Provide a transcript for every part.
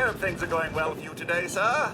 hope things are going well with you today, sir.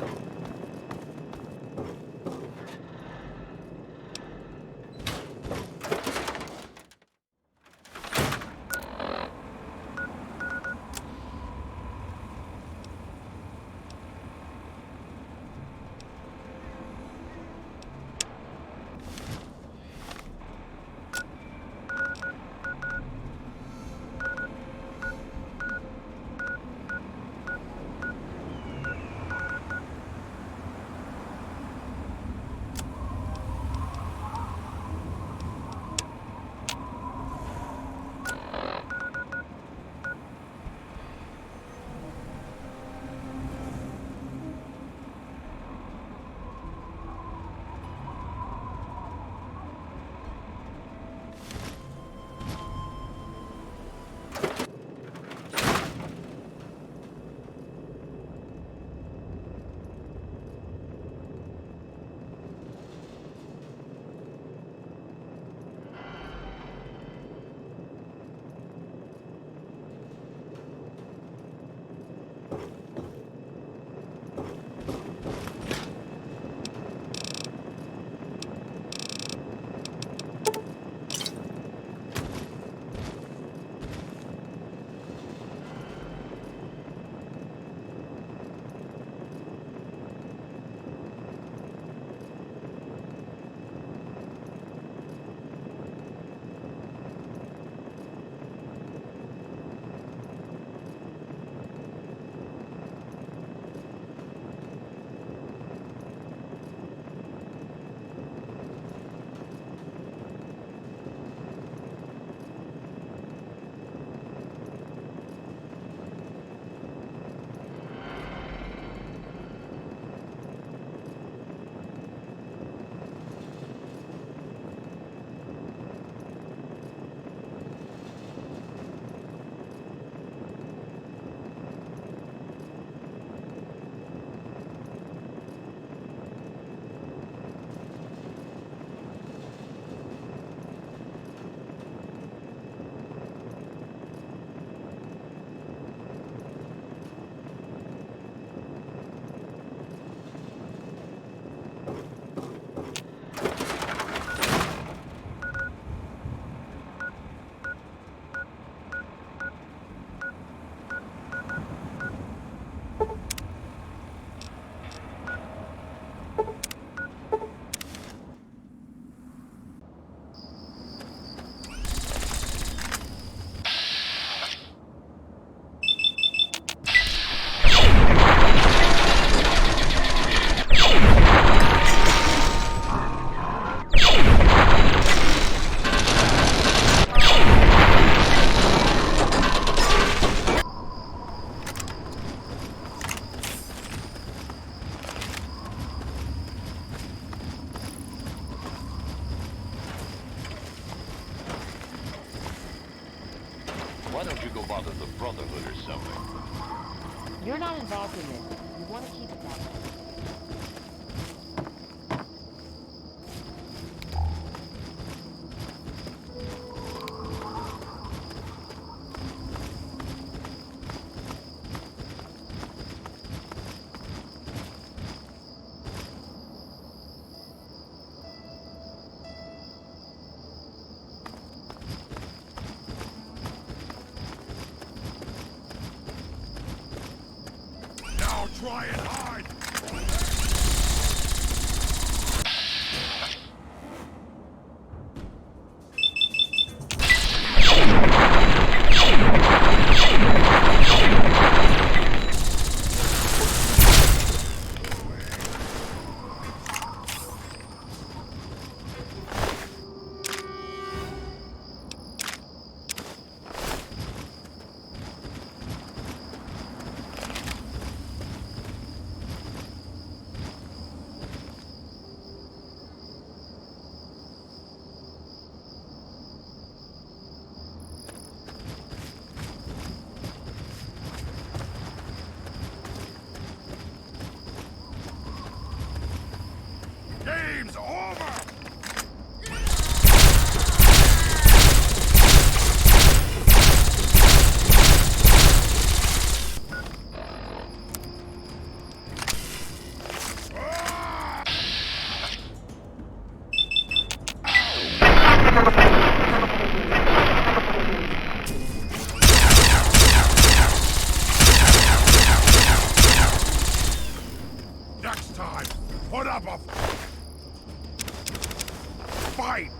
Why don't you go bother the Brotherhood or something? You're not involved in this. You want to keep it that way. Now try and hide! up a fight!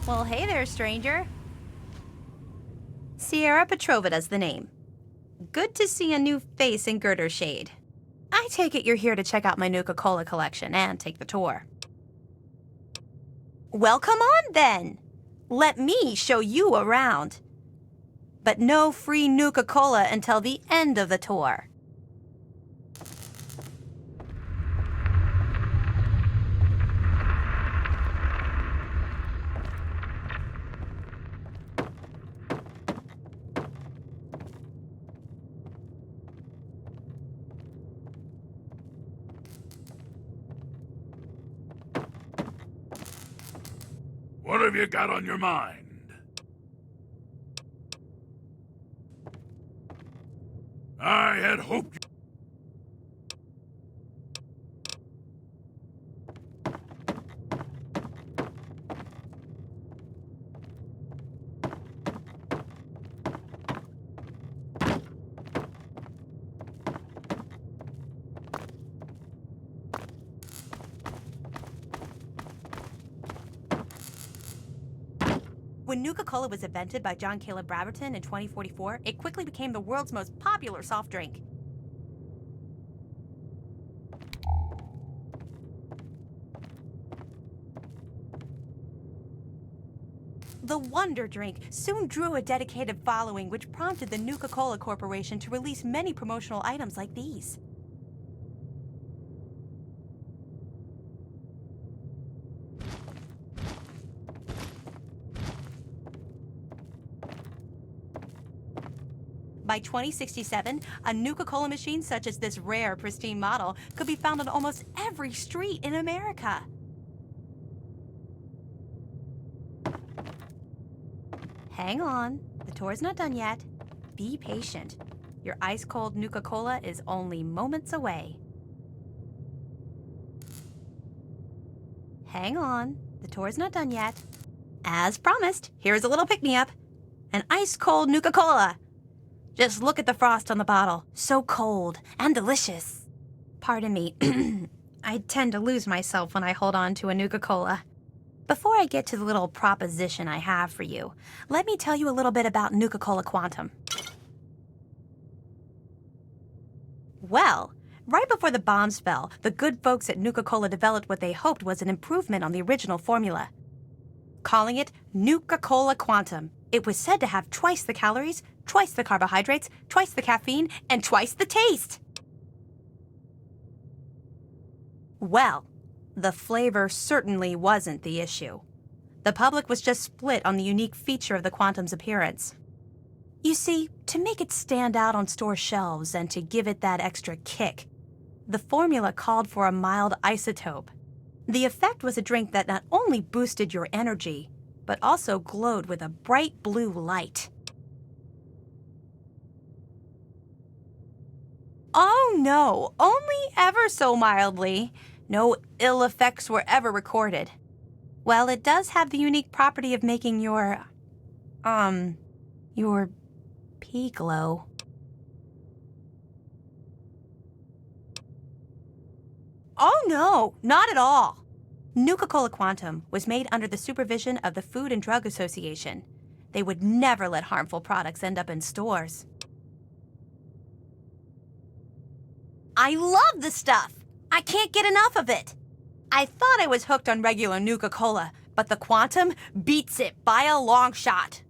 Well, hey there, stranger. Sierra Petrovida's the name. Good to see a new face in Girder Shade. I take it you're here to check out my Nuka-Cola collection and take the tour. Well, come on then. Let me show you around. But no free Nuka-Cola until the end of the tour. What have you got on your mind? I had hoped. When Nuka-Cola was invented by John Caleb Braverton in 2044, it quickly became the world's most popular soft drink. The Wonder Drink soon drew a dedicated following, which prompted the Nuka-Cola Corporation to release many promotional items like these. By 2067, a Nuka-Cola machine such as this rare, pristine model could be found on almost every street in America. Hang on, the tour's not done yet. Be patient. Your ice-cold Nuka-Cola is only moments away. Hang on, the tour's not done yet. As promised, here's a little pick-me-up. An ice-cold Nuka-Cola. Just look at the frost on the bottle. So cold and delicious. Pardon me, I tend to lose myself when I hold on to a Nuka-Cola. Before I get to the little proposition I have for you, let me tell you a little bit about Nuka-Cola Quantum. Well, right before the bombs fell, the good folks at Nuka-Cola developed what they hoped was an improvement on the original formula. Calling it Nuka-Cola Quantum. It was said to have twice the calories, twice the carbohydrates, twice the caffeine, and twice the taste. Well, the flavor certainly wasn't the issue. The public was just split on the unique feature of the Quantum's appearance. You see, to make it stand out on store shelves and to give it that extra kick, the formula called for a mild isotope. The effect was a drink that not only boosted your energy, but also glowed with a bright blue light. Oh no, only ever so mildly. No ill effects were ever recorded. Well, it does have the unique property of making your pee glow. Oh no, not at all. Nuka-Cola Quantum was made under the supervision of the Food and Drug Association. They would never let harmful products end up in stores. I love the stuff! I can't get enough of it! I thought I was hooked on regular Nuka-Cola, but the Quantum beats it by a long shot.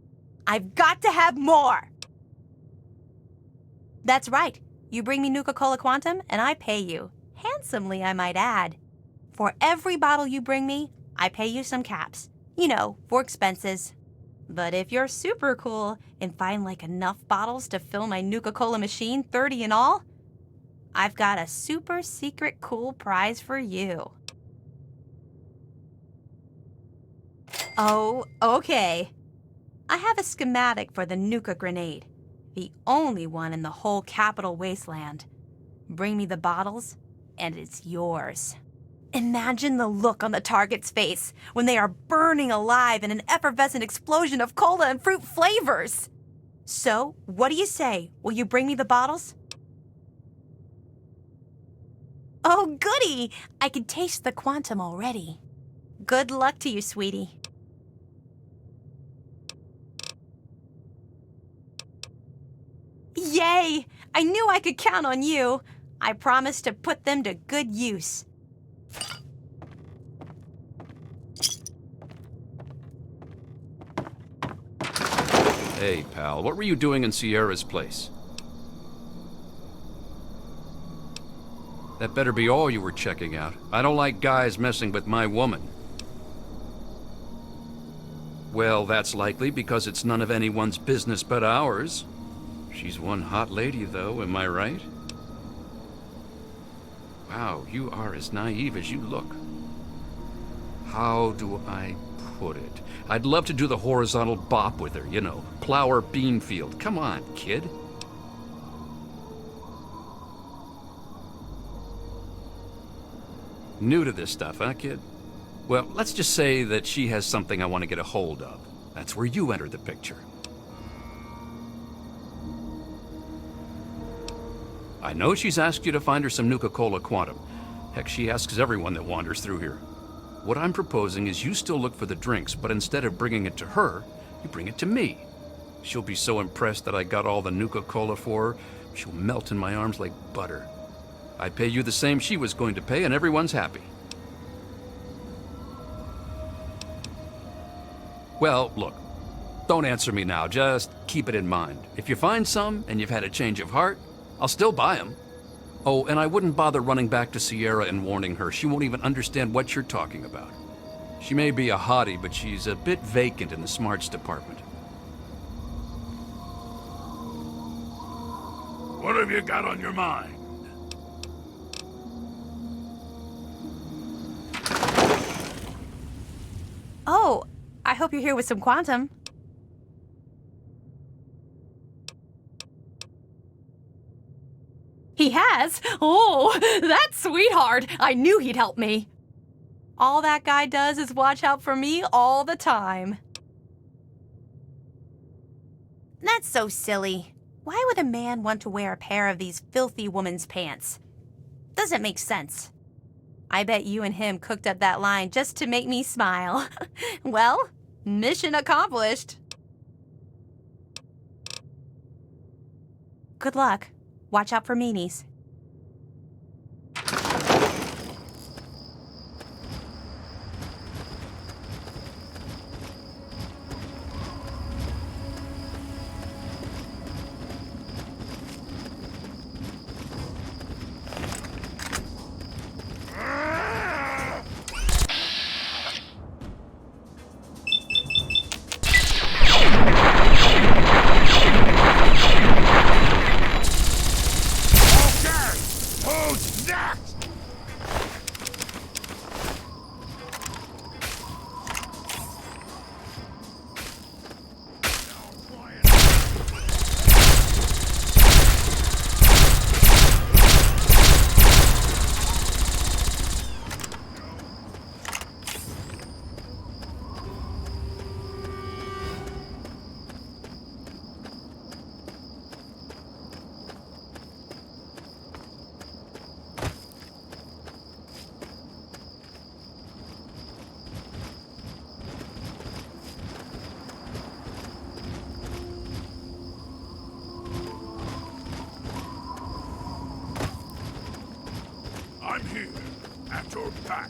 I've got to have more! That's right. You bring me Nuka-Cola Quantum, and I pay you. Handsomely, I might add. For every bottle you bring me, I pay you some caps. You know, for expenses. But if you're super cool and find like enough bottles to fill my Nuka-Cola machine, 30 in all, I've got a super secret cool prize for you. Oh, okay. I have a schematic for the Nuka grenade. The only one in the whole Capital Wasteland. Bring me the bottles, and it's yours. Imagine the look on the target's face when they are burning alive in an effervescent explosion of cola and fruit flavors. So, what do you say? Will you bring me the bottles? Oh, goody! I can taste the Quantum already. Good luck to you, sweetie. Hey, I knew I could count on you. I promised to put them to good use. Hey, pal, what were you doing in Sierra's place? That better be all you were checking out. I don't like guys messing with my woman. Well, that's likely because it's none of anyone's business but ours. She's one hot lady, though, am I right? Wow, you are as naive as you look. How do I put it? I'd love to do the horizontal bop with her, you know, plow her bean field. Come on, kid. New to this stuff, huh, kid? Well, let's just say that she has something I want to get a hold of. That's where you enter the picture. I know she's asked you to find her some Nuka-Cola Quantum. Heck, she asks everyone that wanders through here. What I'm proposing is you still look for the drinks, but instead of bringing it to her, you bring it to me. She'll be so impressed that I got all the Nuka-Cola for her, she'll melt in my arms like butter. I pay you the same she was going to pay, and everyone's happy. Well, look, don't answer me now, just keep it in mind. If you find some, and you've had a change of heart, I'll still buy them. Oh, and I wouldn't bother running back to Sierra and warning her. She won't even understand what you're talking about. She may be a hottie, but she's a bit vacant in the smarts department. What have you got on your mind? Oh, I hope you're here with some Quantum. He has? Oh, that sweetheart! I knew he'd help me. All that guy does is watch out for me all the time. That's so silly. Why would a man want to wear a pair of these filthy woman's pants? Doesn't make sense. I bet you and him cooked up that line just to make me smile. Well, mission accomplished. Good luck. Watch out for meanies. Who's next? I'm here, at your back.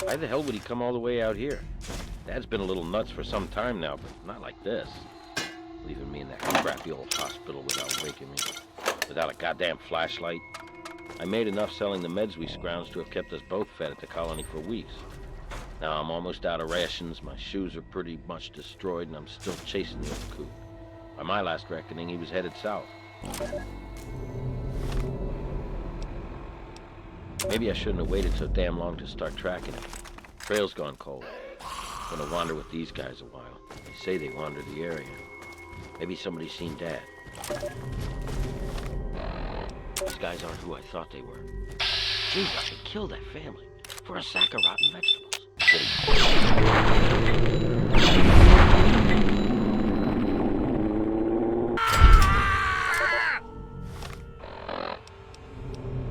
Why the hell would he come all the way out here? Dad's been a little nuts for some time now, but not like this. Leaving me in that crappy old hospital without waking me. Without a goddamn flashlight. I made enough selling the meds we scrounged to have kept us both fed at the colony for weeks. Now I'm almost out of rations, my shoes are pretty much destroyed, and I'm still chasing the old coot. By my last reckoning, he was headed south. Maybe I shouldn't have waited so damn long to start tracking him. Trail's gone cold. Gonna wander with these guys a while. They say they wander the area. Maybe somebody's seen Dad. These guys aren't who I thought they were. Jesus, they killed that family for a sack of rotten vegetables.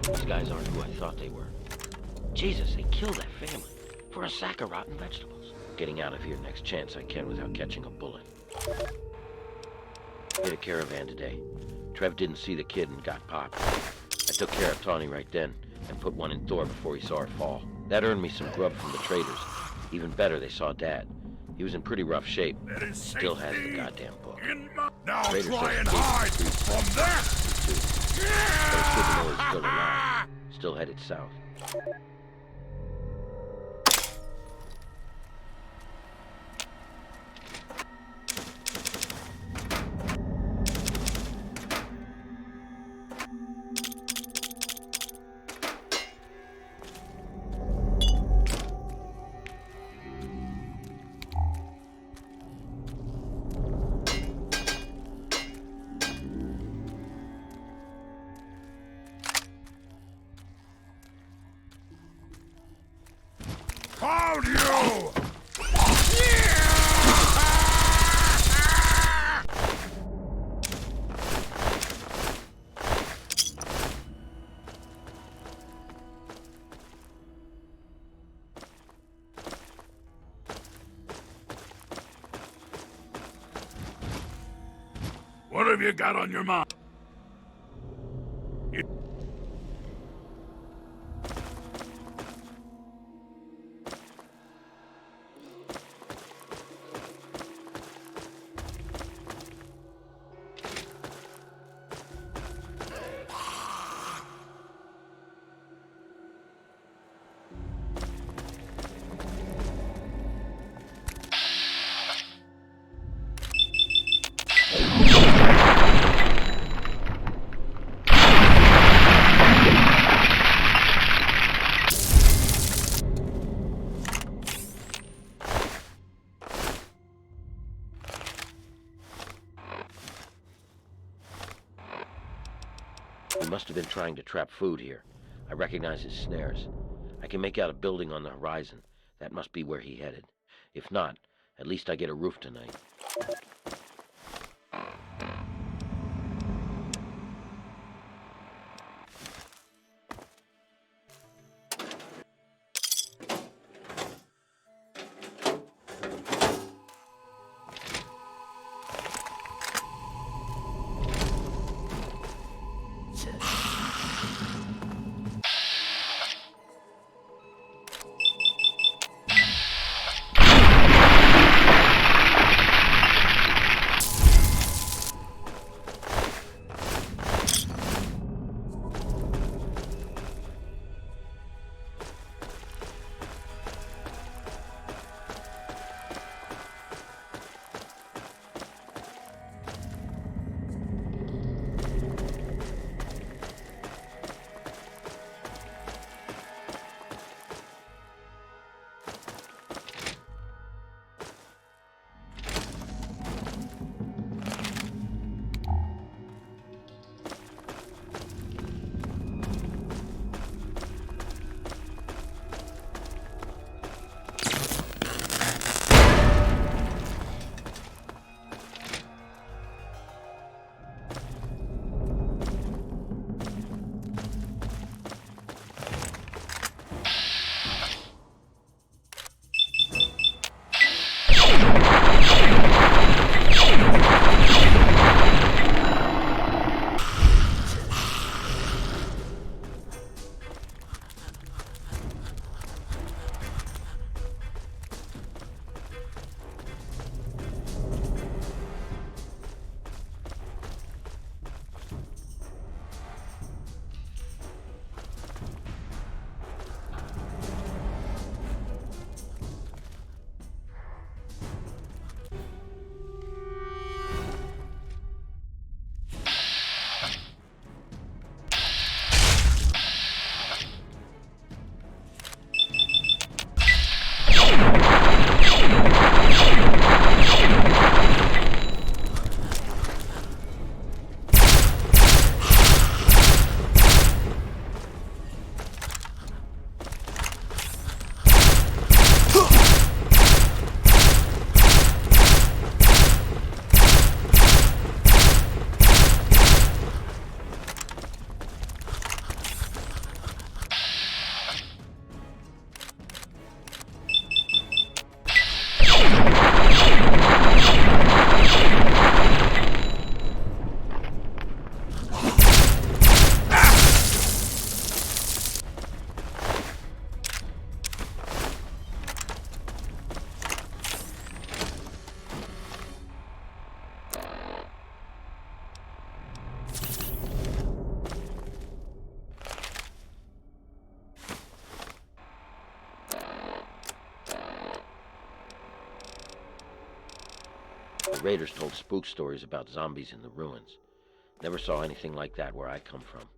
These guys aren't who I thought they were. Jesus, they killed that family for a sack of rotten vegetables. Getting out of here next chance I can without catching a bullet. Hit a caravan today. Trev didn't see the kid and got popped. I took care of Tawny right then and put one in Thor before he saw her fall. That earned me some grub from the traders. Even better, they saw Dad. He was in pretty rough shape. Still has the goddamn book. Now Traders try said and he hide gave the from that! But it's good to know he's still alive. Still headed south. Found you! What have you got on your mind? He must have been trying to trap food here. I recognize his snares. I can make out a building on the horizon. That must be where he headed. If not, at least I get a roof tonight. Raiders told spook stories about zombies in the ruins. Never saw anything like that where I come from.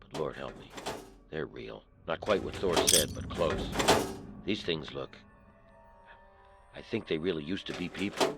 But Lord help me, they're real. Not quite what Thor said, but close. These things look... I think they really used to be people.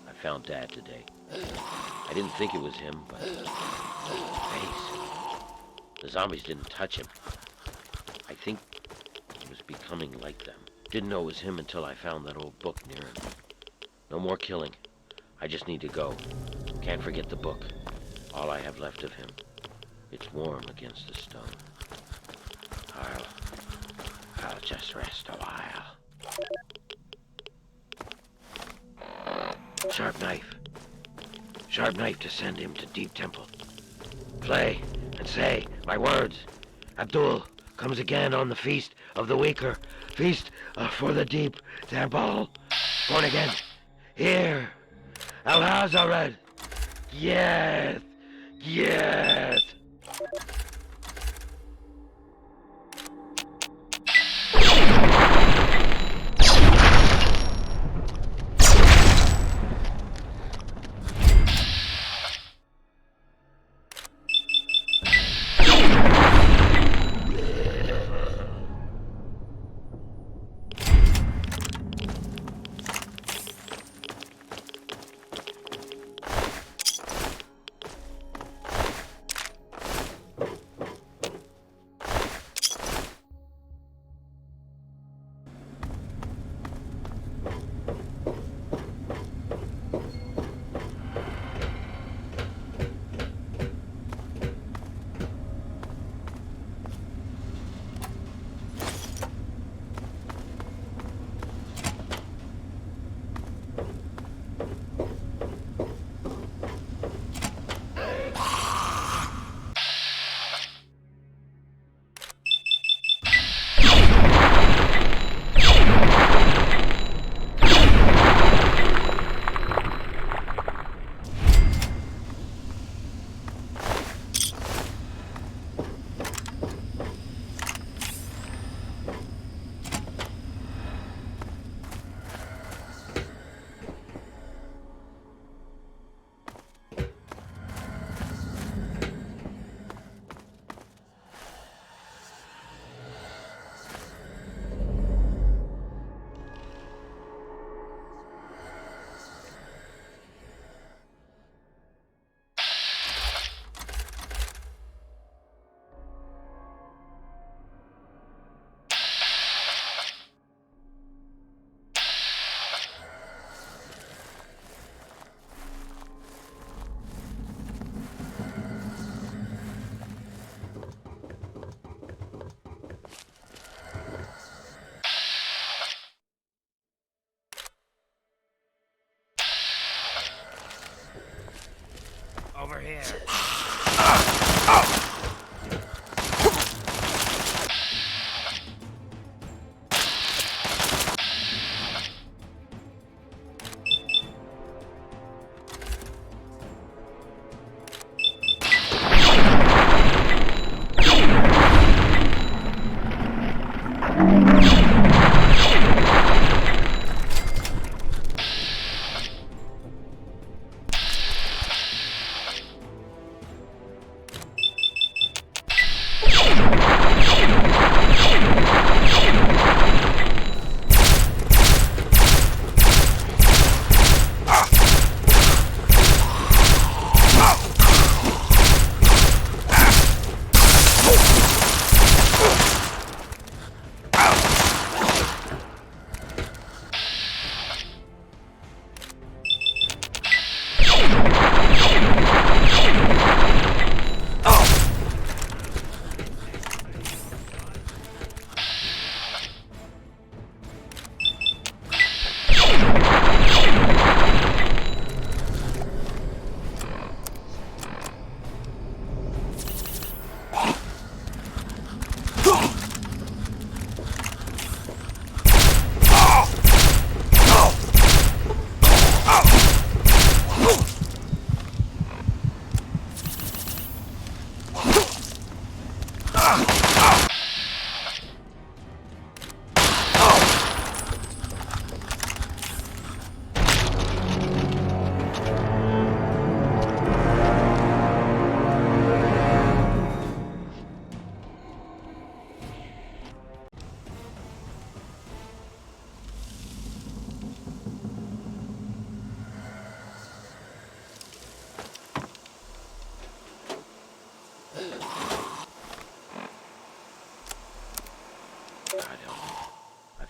I found Dad today. I didn't think it was him, but his face. The zombies didn't touch him. I think he was becoming like them. Didn't know it was him until I found that old book near him. No more killing. I just need to go. Can't forget the book. All I have left of him. It's warm against the stone. I'll just rest a while. Sharp knife. Sharp knife to send him to Deep Temple. Play and say my words. Abdul comes again on the Feast of the Weaker. Feast for the Deep Temple. Born again. Here. Al-Hazared. Yes. Yes.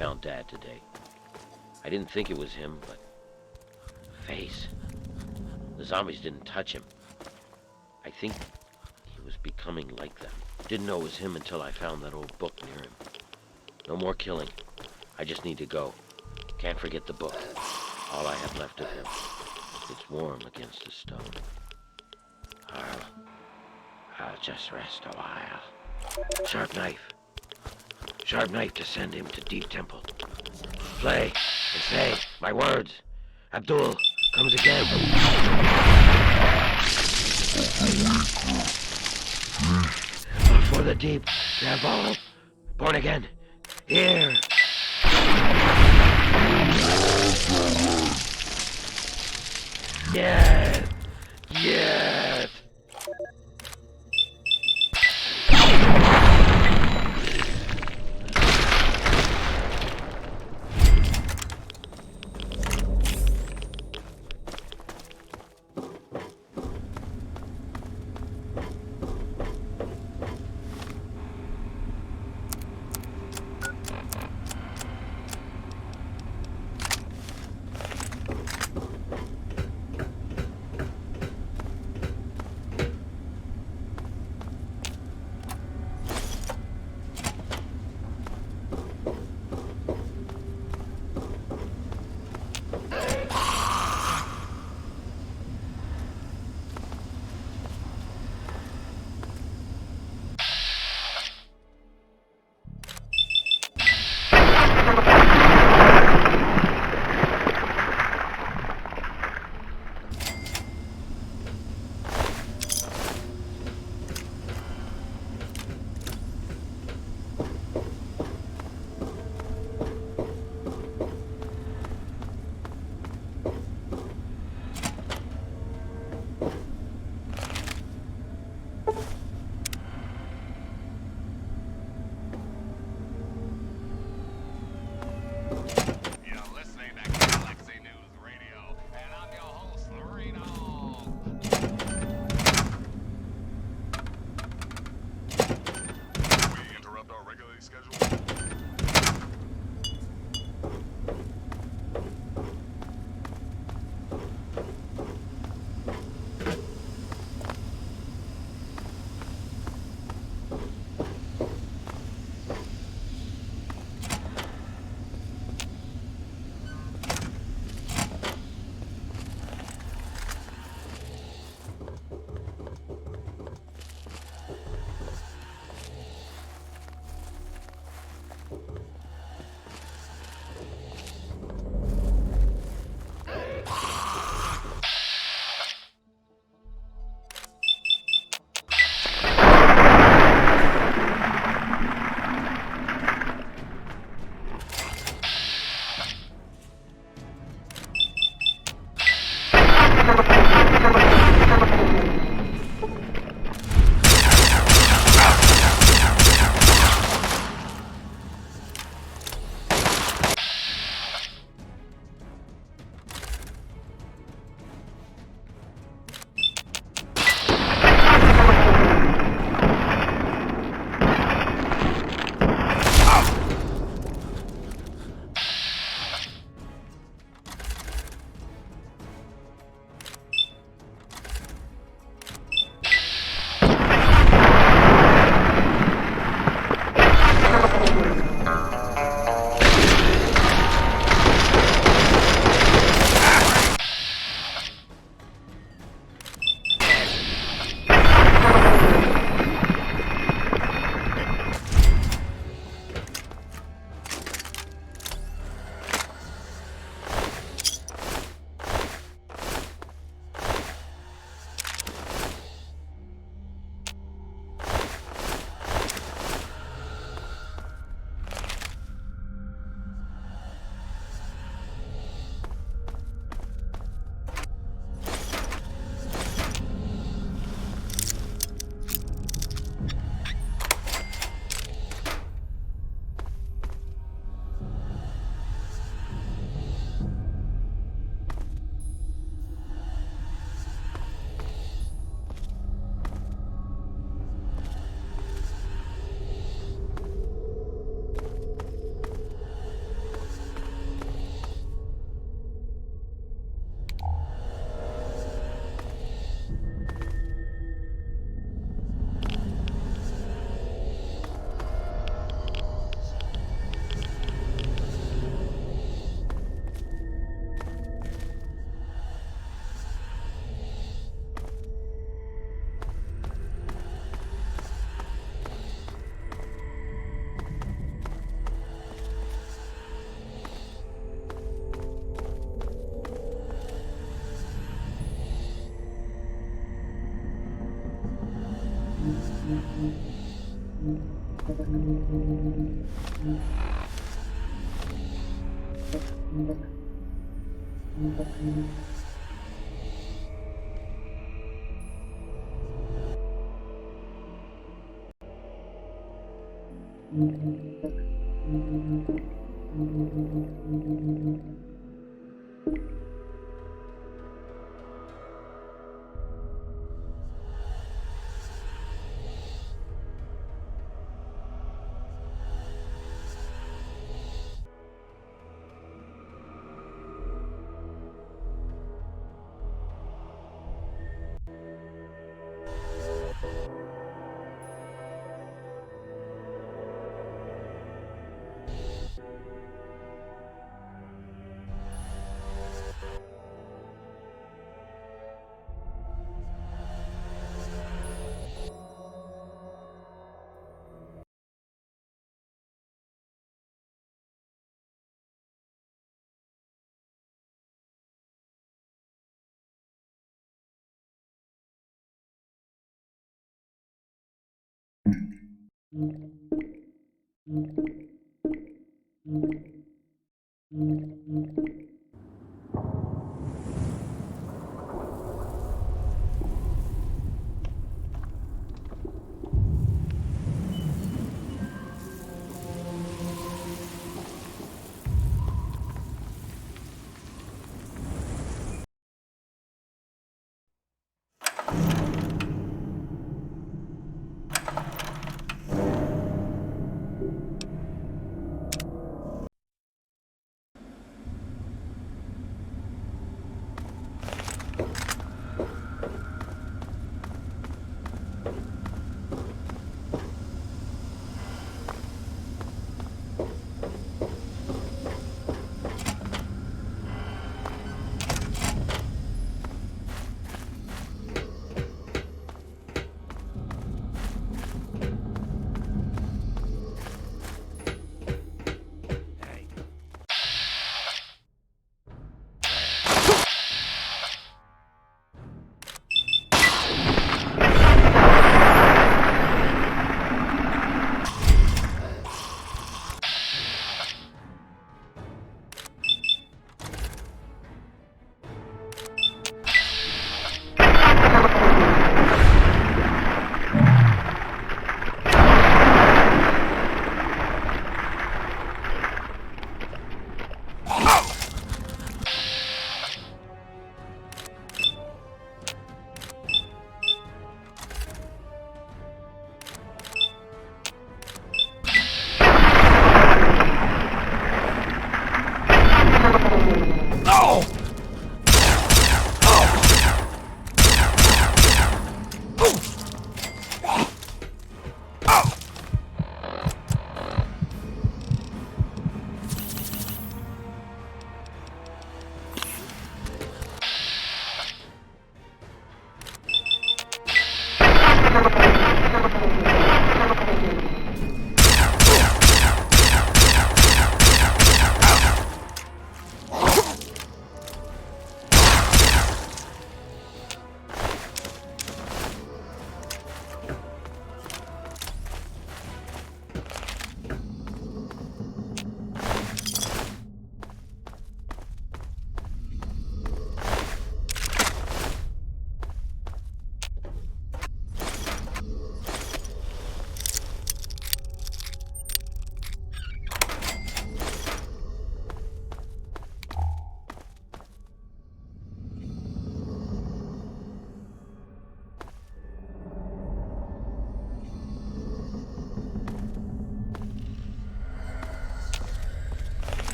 found Dad today. I didn't think it was him, but... the face. The zombies didn't touch him. I think he was becoming like them. Didn't know it was him until I found that old book near him. No more killing. I just need to go. Can't forget the book. All I have left of him. It's warm against the stone. I'll just rest a while. Sharp knife. Sharp knife to send him to Deep Temple. Play and say my words. Abdul comes again. For the deep, Nabal, born again. Here. Yes. Yes.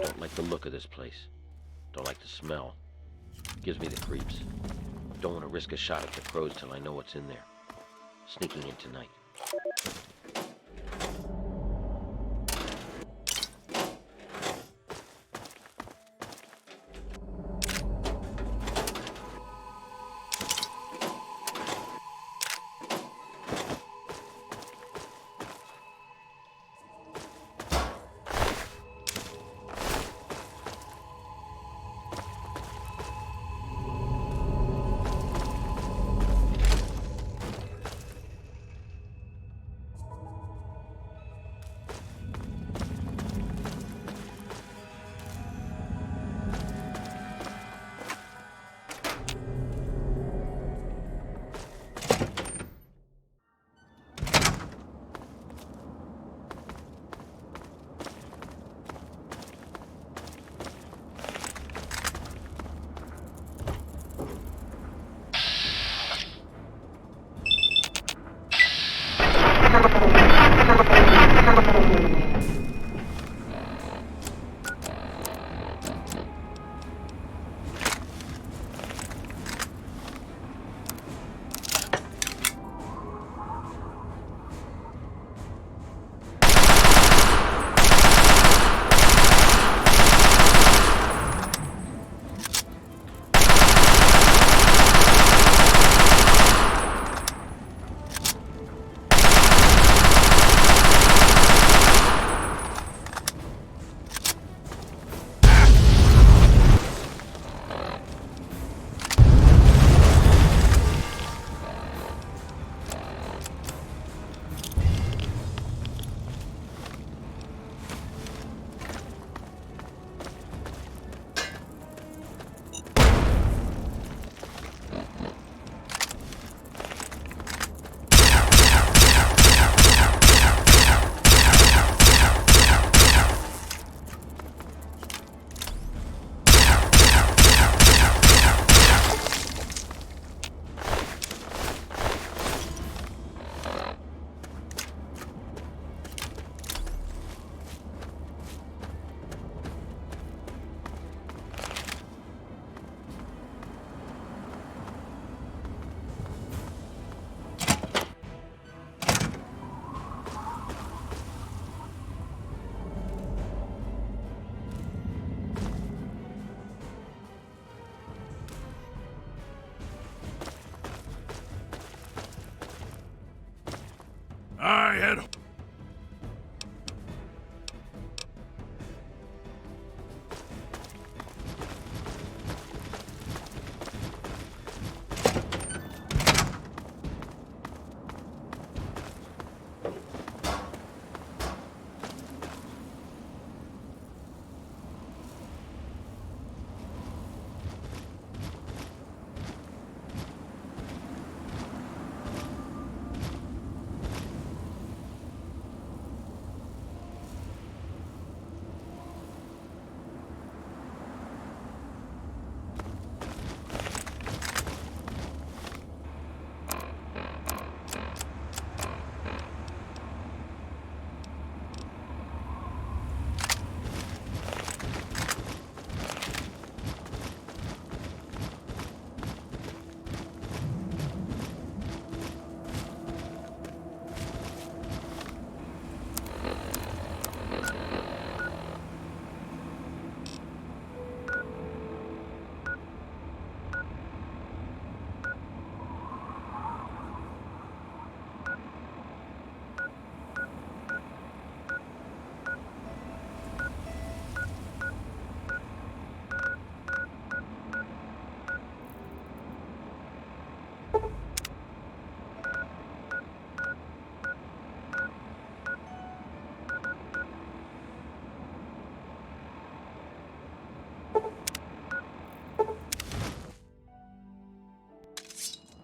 Don't like the look of this place. Don't like the smell. Gives me the creeps. Don't want to risk a shot at the crows till I know what's in there. Sneaking in tonight. I had...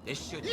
This should...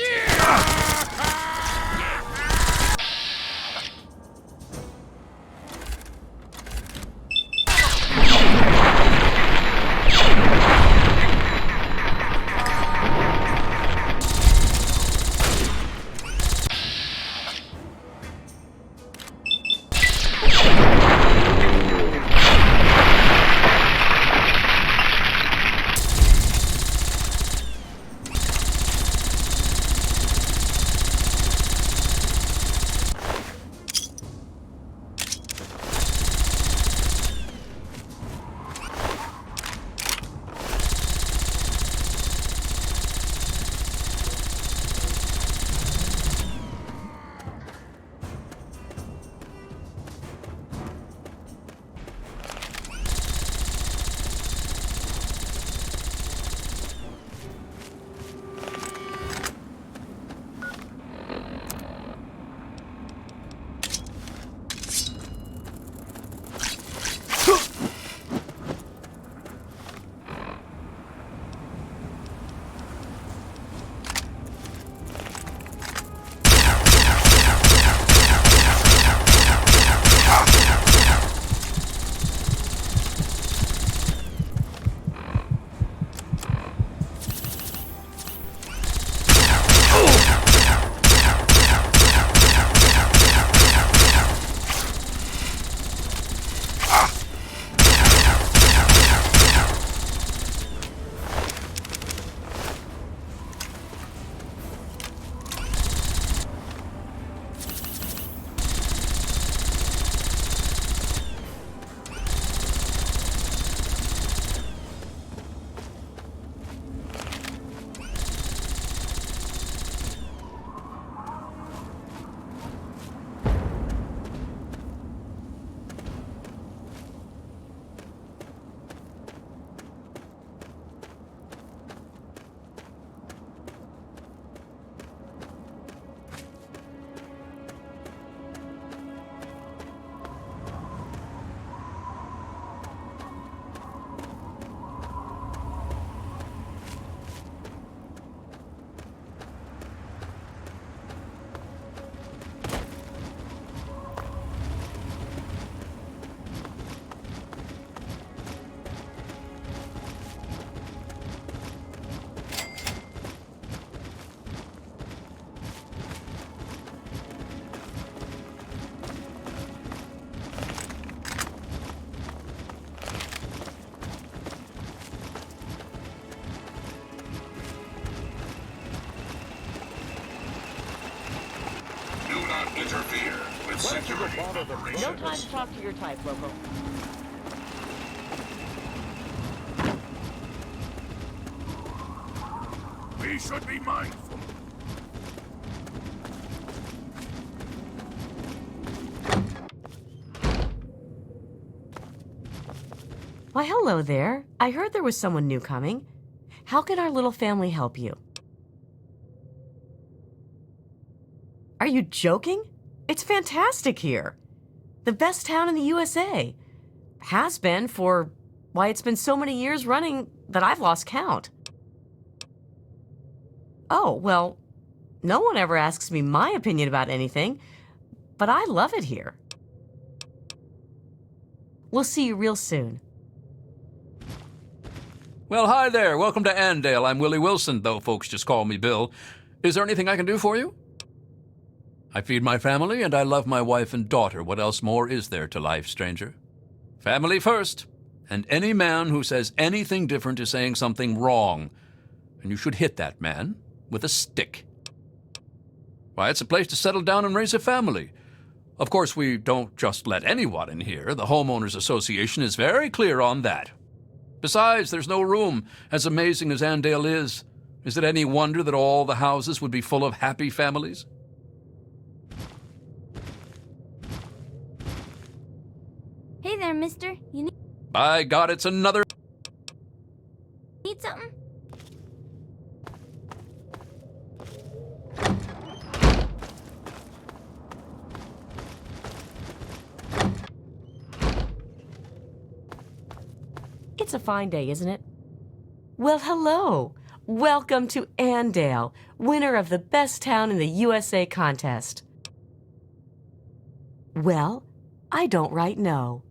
Security No operations. time to talk to your type, local. We should be mindful. Why, hello there. I heard there was someone new coming. How can our little family help you? Are you joking? It's fantastic here. The best town in the USA. Has been for, why, it's been so many years running that I've lost count. Oh, well, no one ever asks me my opinion about anything, but I love it here. We'll see you real soon. Well, hi there. Welcome to Andale. I'm Willie Wilson, though folks just call me Bill. Is there anything I can do for you? I feed my family, and I love my wife and daughter. What else more is there to life, stranger? Family first. And any man who says anything different is saying something wrong. And you should hit that man with a stick. Why, it's a place to settle down and raise a family. Of course, we don't just let anyone in here. The Homeowners Association is very clear on that. Besides, there's no room. As amazing as Andale is it any wonder that all the houses would be full of happy families? Hey there, mister. You By God, it's another... need something? It's a fine day, isn't it? Well, hello. Welcome to Andale, winner of the Best Town in the USA contest. Well, I don't right know.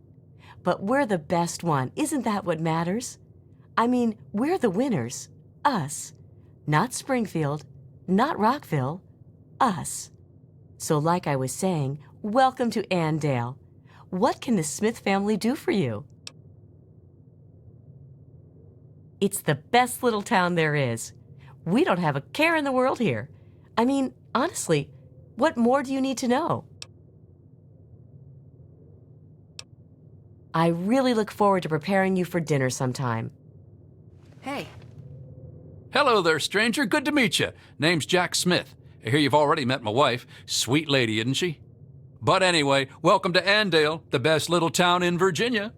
But we're the best one. Isn't that what matters? I mean, we're the winners. Us. Not Springfield. Not Rockville. Us. So like I was saying, welcome to Andale. What can the Smith family do for you? It's the best little town there is. We don't have a care in the world here. I mean, honestly, what more do you need to know? I really look forward to preparing you for dinner sometime. Hey, Hello there, stranger. Good to meet you. Name's Jack Smith. I hear you've already met my wife. Sweet lady, isn't she? But anyway, welcome to Andale, the best little town in Virginia.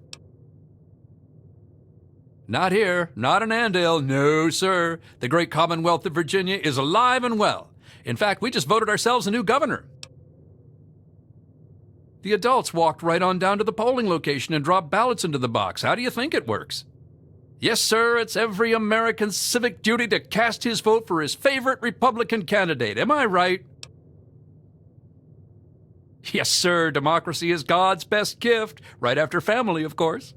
Not here, not in Andale, no, sir. The great Commonwealth of Virginia is alive and well. In fact, we just voted ourselves a new governor. The adults walked right on down to the polling location and dropped ballots into the box. How do you think it works? Yes, sir, it's every American's civic duty to cast his vote for his favorite Republican candidate. Am I right? Yes, sir, democracy is God's best gift, right after family, of course.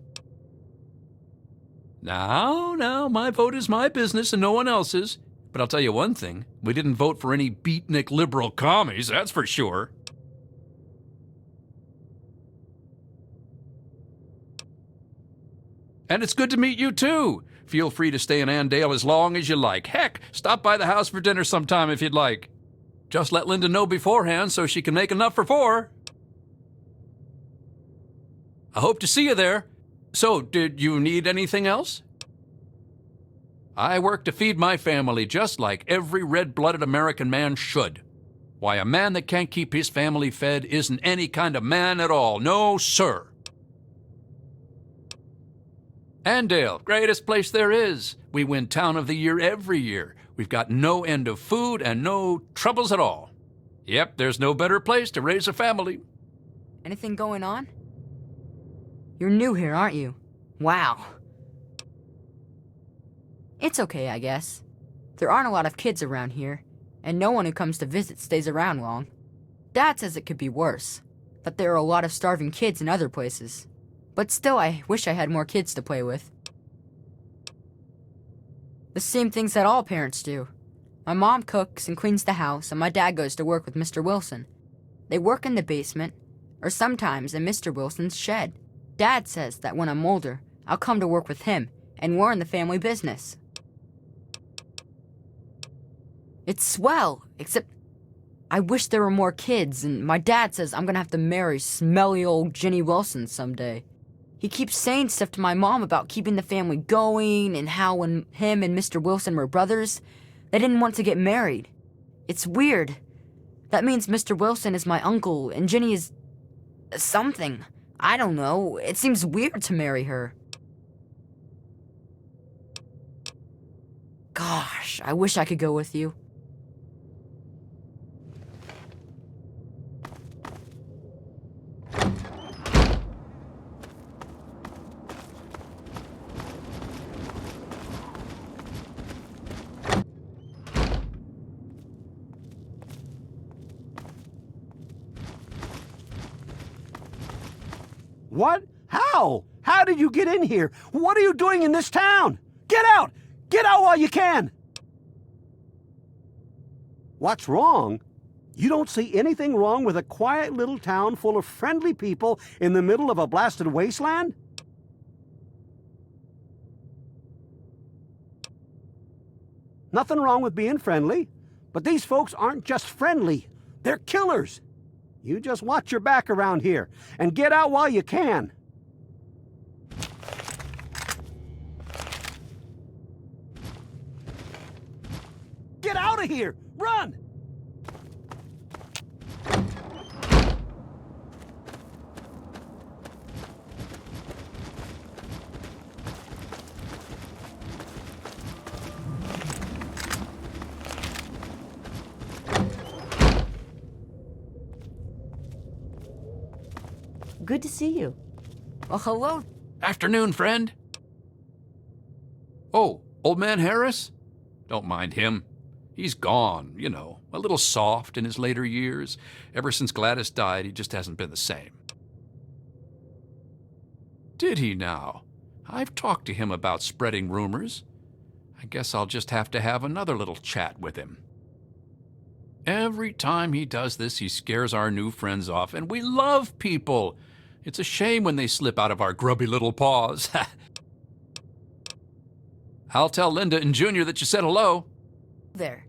Now, my vote is my business and no one else's. But I'll tell you one thing, we didn't vote for any beatnik liberal commies, that's for sure. And it's good to meet you, too. Feel free to stay in Andale as long as you like. Heck, stop by the house for dinner sometime if you'd like. Just let Linda know beforehand so she can make enough for 4. I hope to see you there. So, did you need anything else? I work to feed my family just like every red-blooded American man should. Why, a man that can't keep his family fed isn't any kind of man at all. No, sir. Andale, greatest place there is. We win Town of the Year every year. We've got no end of food and no troubles at all. Yep, there's no better place to raise a family. anything going on? You're new here, aren't you? Wow. It's okay, I guess. There aren't a lot of kids around here, and no one who comes to visit stays around long. Dad says it could be worse, that there are a lot of starving kids in other places. But still, I wish I had more kids to play with. The same things that all parents do. My mom cooks and cleans the house, and my dad goes to work with Mr. Wilson. They work in the basement, or sometimes in Mr. Wilson's shed. Dad says that when I'm older, I'll come to work with him, and we're in the family business. It's swell, except I wish there were more kids, and my dad says I'm gonna have to marry smelly old Ginny Wilson someday. He keeps saying stuff to my mom about keeping the family going and how when him and Mr. Wilson were brothers, they didn't want to get married. It's weird. That means Mr. Wilson is my uncle and Ginny is something. I don't know. It seems weird to marry her. Gosh, I wish I could go with you. What? How? How did you get in here? What are you doing in this town? Get out! Get out while you can! What's wrong? You don't see anything wrong with a quiet little town full of friendly people in the middle of a blasted wasteland? Nothing wrong with being friendly, but these folks aren't just friendly. They're killers. You just watch your back around here and get out while you can. Get out of here! Run! Good to see you. Well, hello. Afternoon, friend. Oh, old man Harris? Don't mind him. He's gone, you know, a little soft in his later years. Ever since Gladys died, he just hasn't been the same. Did he now? I've talked to him about spreading rumors. I guess I'll just have to have another little chat with him. Every time he does this, he scares our new friends off, and we love people. It's a shame when they slip out of our grubby little paws. I'll tell Linda and Junior that you said hello. There.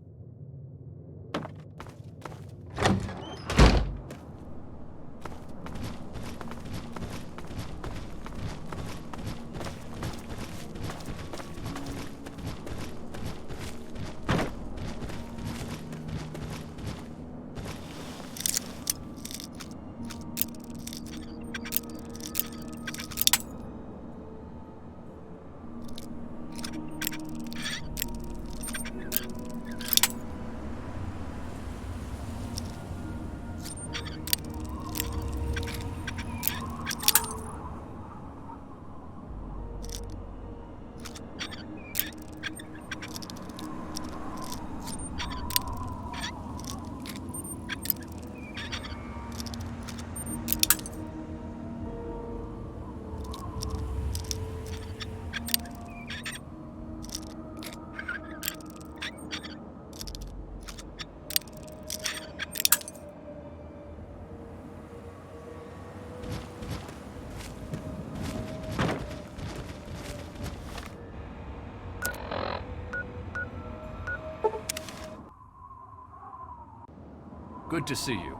Good to see you.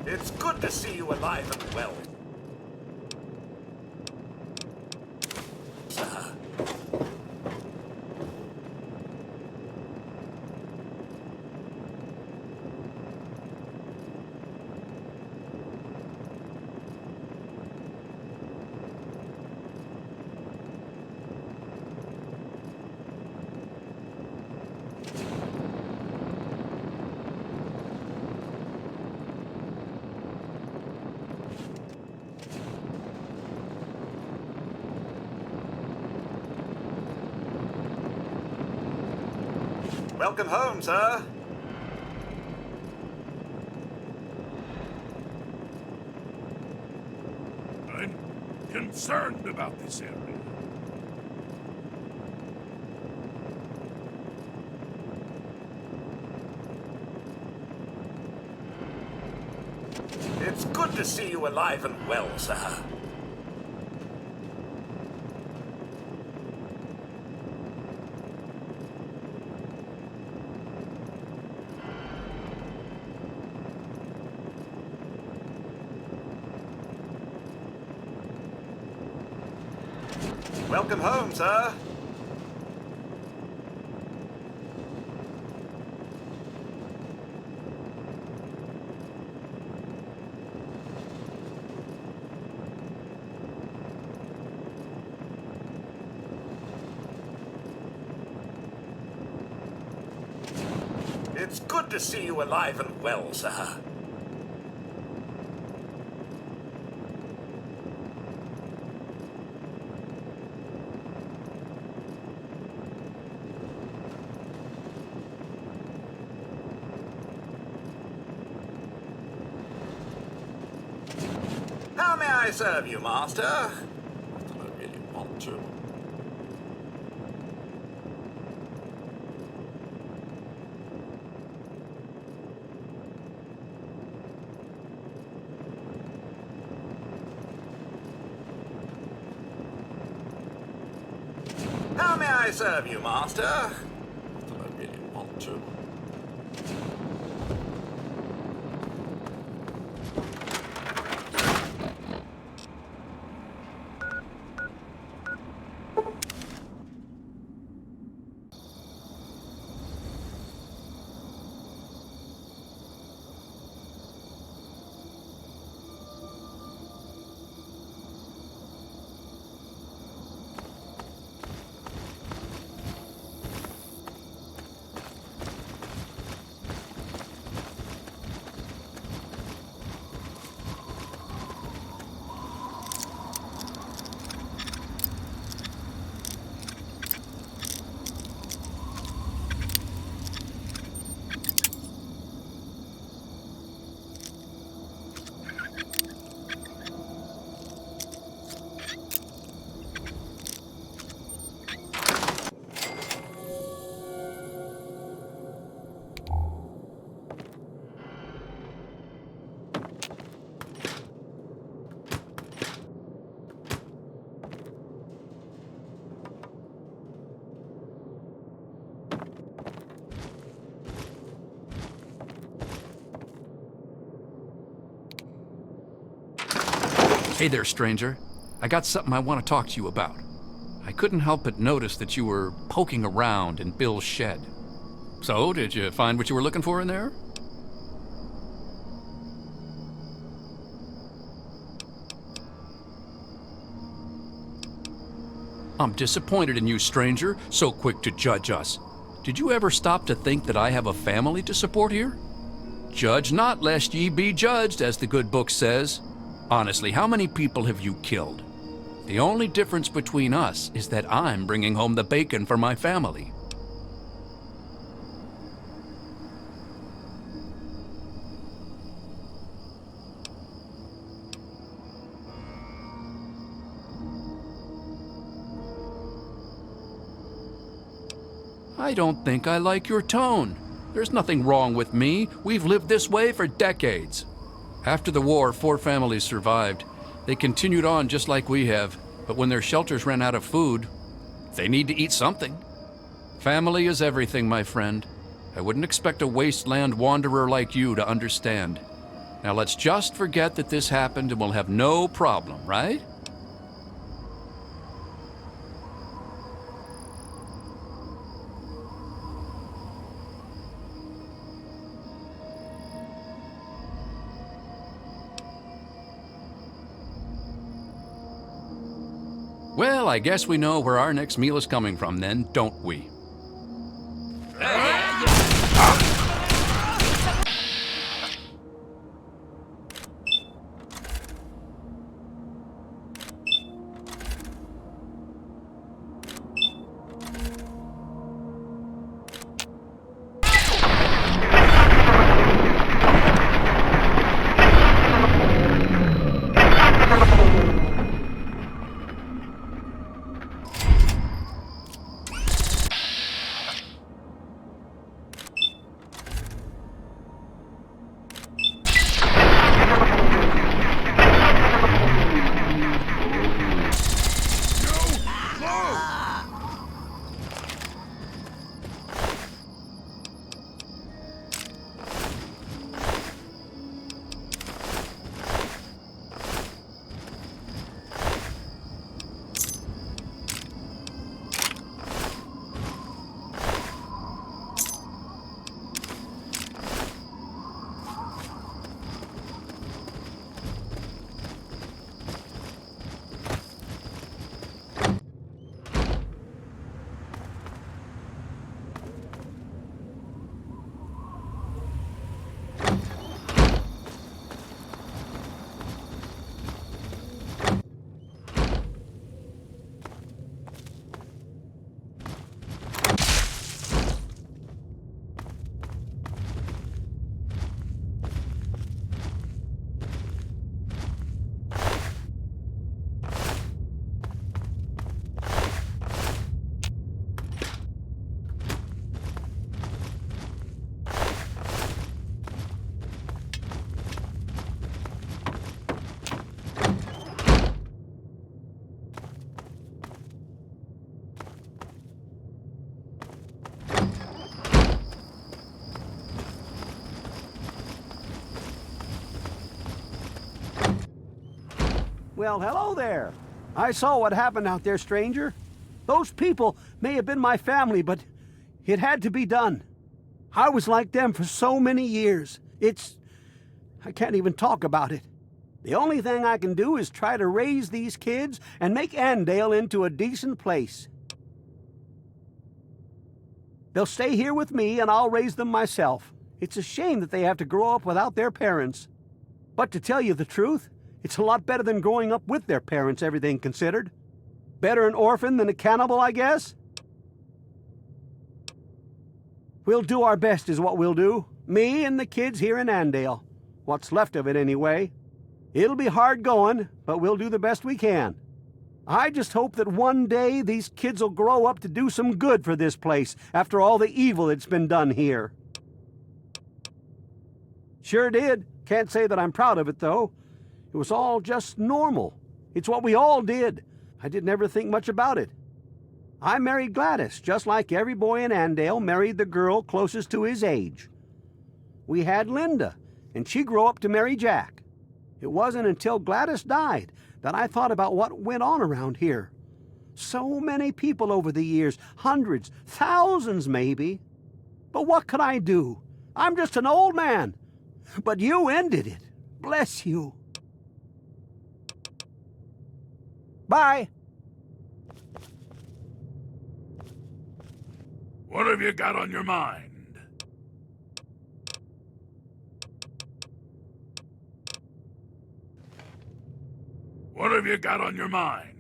It's good to see you alive and well. Welcome home, sir. I'm concerned about this area. It's good to see you alive and well, sir. Welcome home, sir. It's good to see you alive and well, sir. How may I serve you, master? Not that I really want to. How may I serve you, master? Not that I really want to. Hey there, stranger. I got something I want to talk to you about. I couldn't help but notice that you were poking around in Bill's shed. So, did you find what you were looking for in there? I'm disappointed in you, stranger, so quick to judge us. Did you ever stop to think that I have a family to support here? Judge not, lest ye be judged, as the good book says. Honestly, how many people have you killed? The only difference between us is that I'm bringing home the bacon for my family. I don't think I like your tone. There's nothing wrong with me. We've lived this way for decades. After the war, 4 families survived. They continued on just like we have, but when their shelters ran out of food, they need to eat something. Family is everything, my friend. I wouldn't expect a wasteland wanderer like you to understand. Now let's just forget that this happened and we'll have no problem, right? Well, I guess we know where our next meal is coming from then, don't we? Well, hello there. I saw what happened out there, stranger. Those people may have been my family, but it had to be done. I was like them for so many years. I can't even talk about it. The only thing I can do is try to raise these kids and make Andale into a decent place. They'll stay here with me and I'll raise them myself. It's a shame that they have to grow up without their parents. But to tell you the truth, it's a lot better than growing up with their parents, everything considered. Better an orphan than a cannibal, I guess? We'll do our best is what we'll do. Me and the kids here in Andale. What's left of it anyway. It'll be hard going, but we'll do the best we can. I just hope that one day these kids will grow up to do some good for this place after all the evil that's been done here. Sure did. Can't say that I'm proud of it, though. It was all just normal. It's what we all did. I didn't ever think much about it. I married Gladys, just like every boy in Andale married the girl closest to his age. We had Linda, and she grew up to marry Jack. It wasn't until Gladys died that I thought about what went on around here. So many people over the years, hundreds, thousands maybe. But what could I do? I'm just an old man. But you ended it. Bless you. Bye. What have you got on your mind? What have you got on your mind?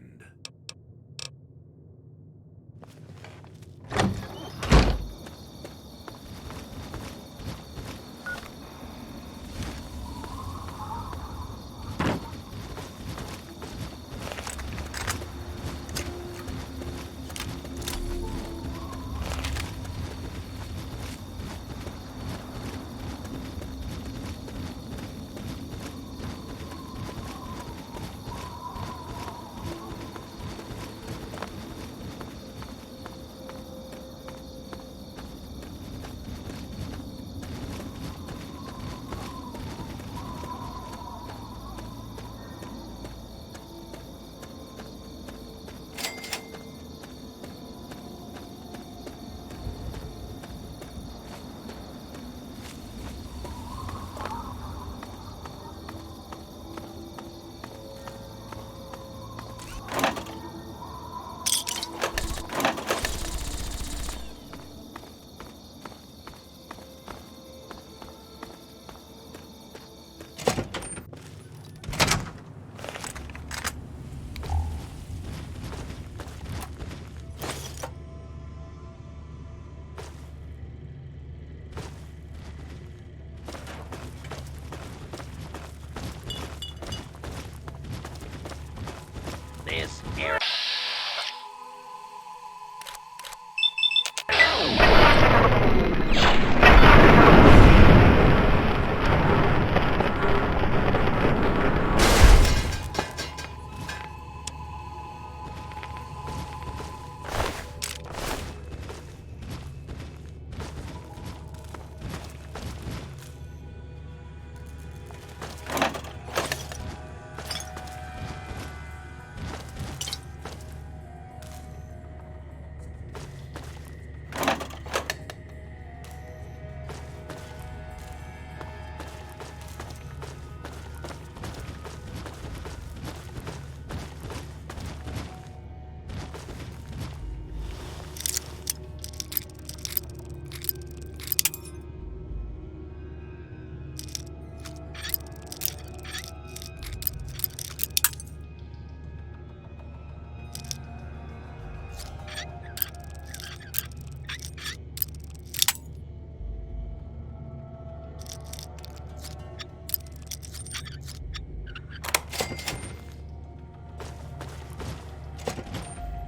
This area.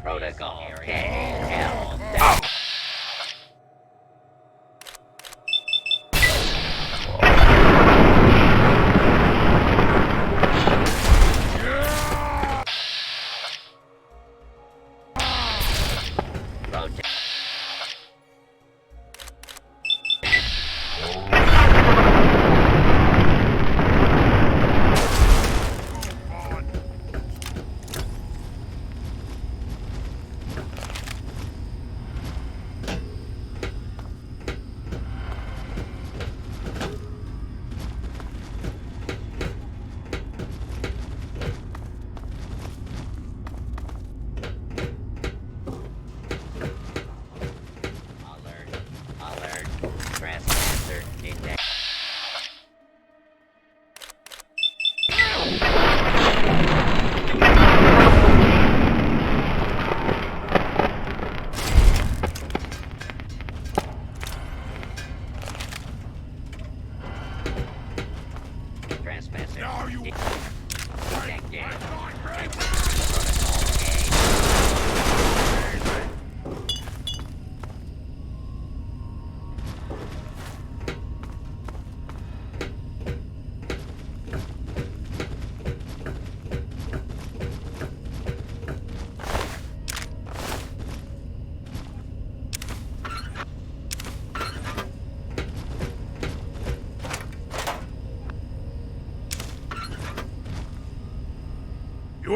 Protocol. Hell.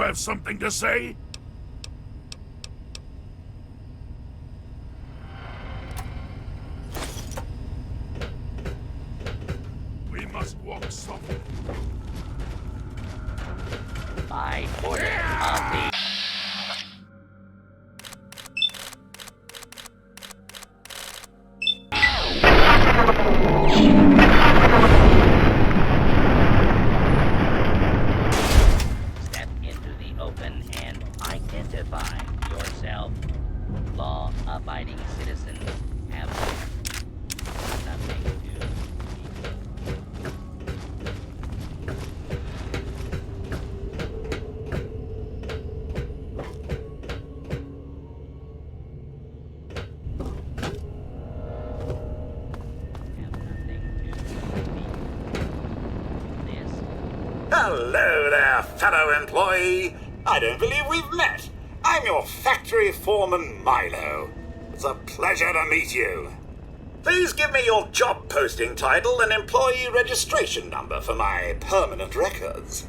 You have something to say? We must walk softly. By order of the... Step into the open and identify yourself. Law-abiding citizens have nothing to do. Hello there, fellow employee. I don't believe we've met. I'm your factory foreman, Milo. It's a pleasure to meet you. Please give me your job posting title and employee registration number for my permanent records.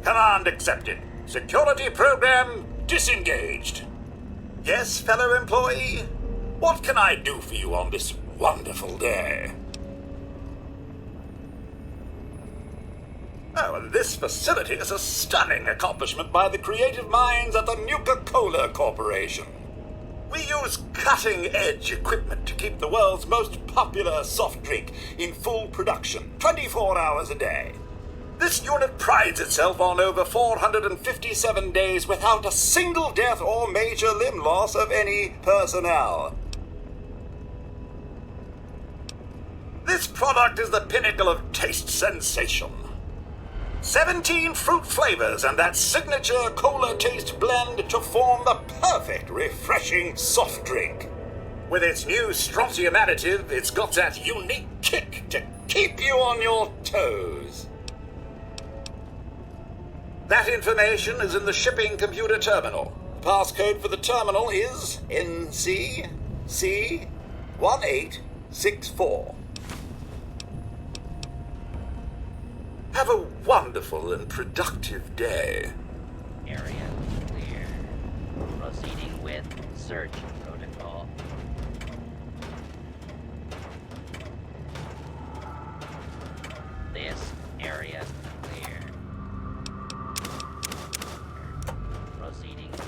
Command accepted. Security program disengaged. Yes, fellow employee? What can I do for you on this wonderful day? Oh, and this facility is a stunning accomplishment by the creative minds at the Nuka-Cola Corporation. We use cutting-edge equipment to keep the world's most popular soft drink in full production 24 hours a day. This unit prides itself on over 457 days without a single death or major limb loss of any personnel. This product is the pinnacle of taste sensation. 17 fruit flavors and that signature cola taste blend to form the perfect refreshing soft drink. With its new strontium additive, it's got that unique kick to keep you on your toes. That information is in the shipping computer terminal. The passcode for the terminal is NCC1864. Have a wonderful and productive day. Area clear. Proceeding with search protocol. This area clear. Proceeding with...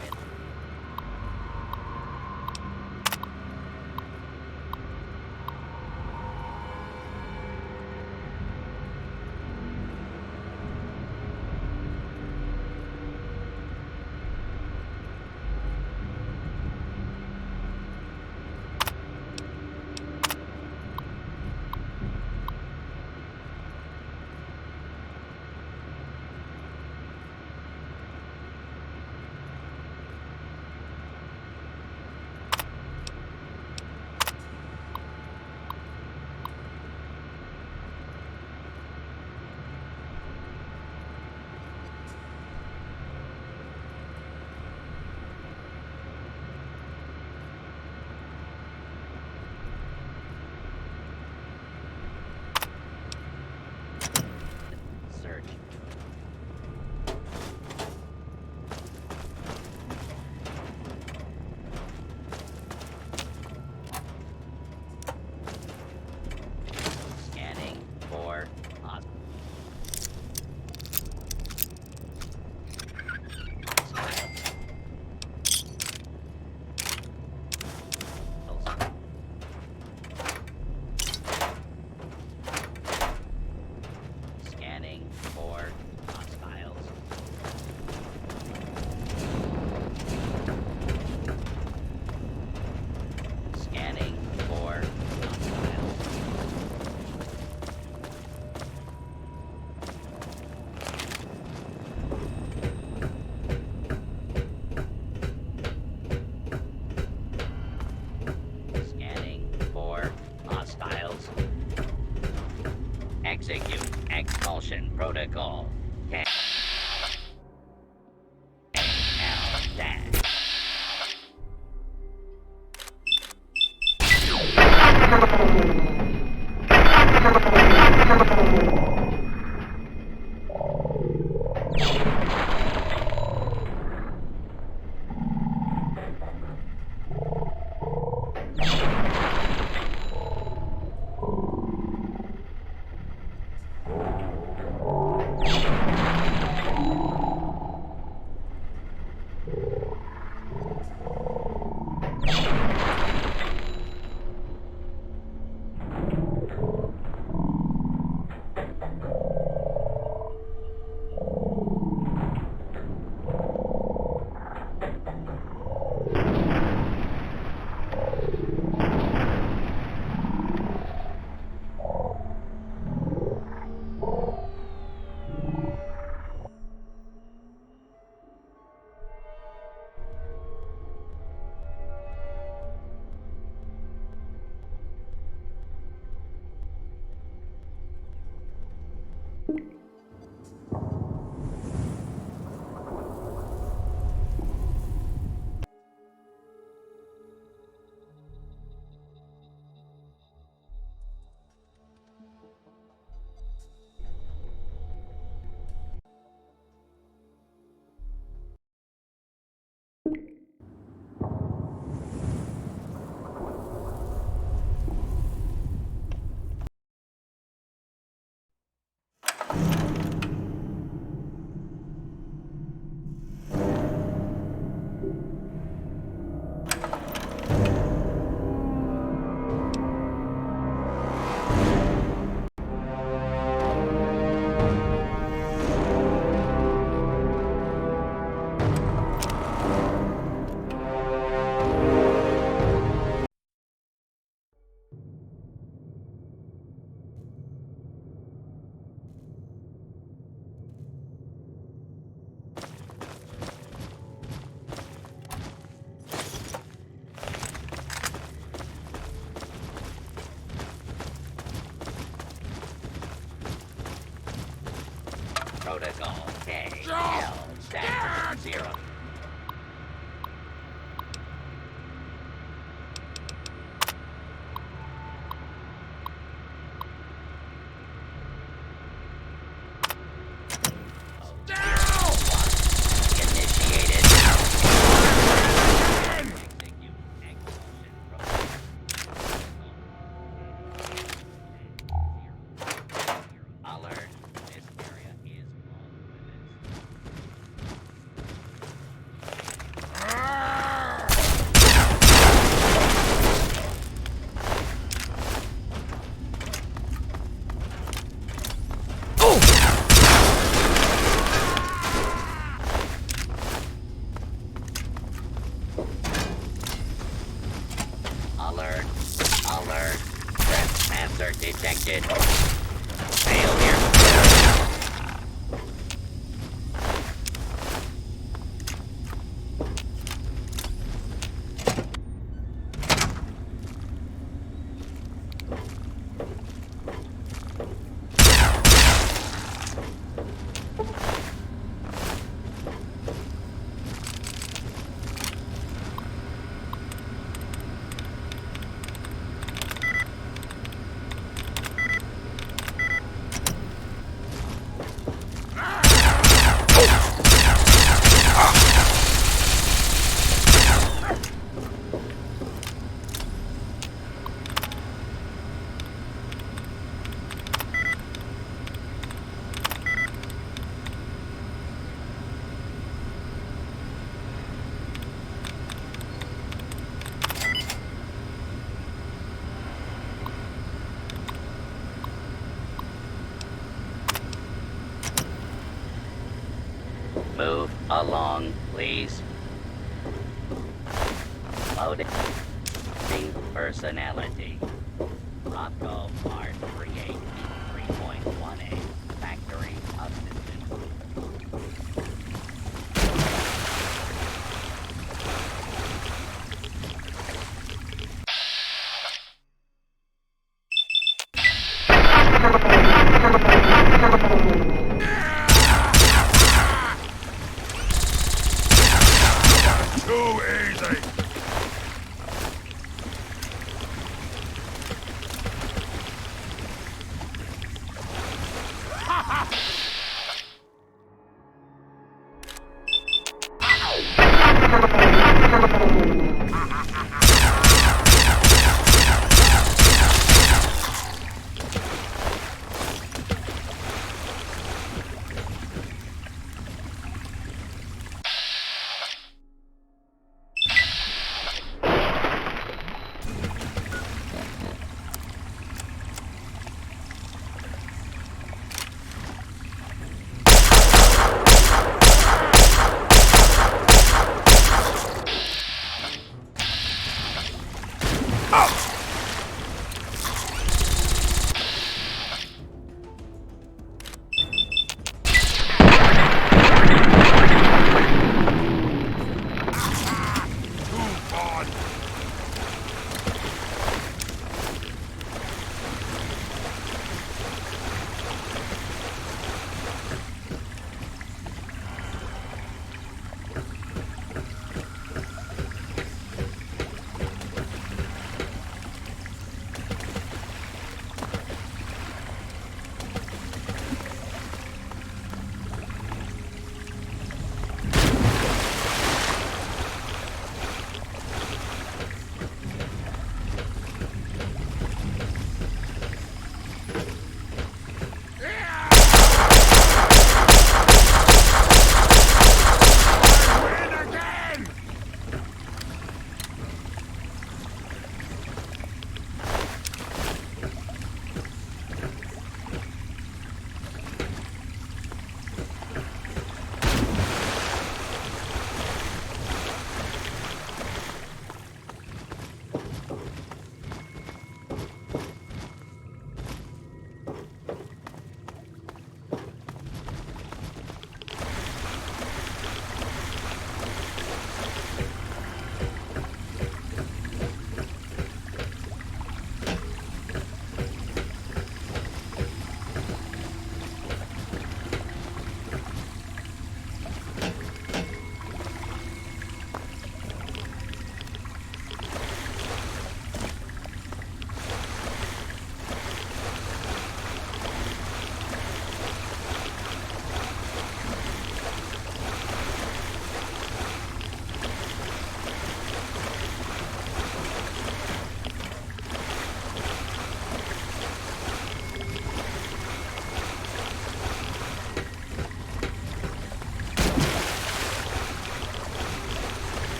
Search. Scanning for scanning for hostiles. Scanning for hostiles. Scanning for hostiles. Execute expulsion protocol. L-dash. Protocol KL stands for 0. Initiated. Execute expulsion protocol. Alert. This area is Alert. Alert. Trespasser detected. Failure. Move along, please. Loading personality. Rocco Art Brigade 3.1A. Factory Assistant. Too easy.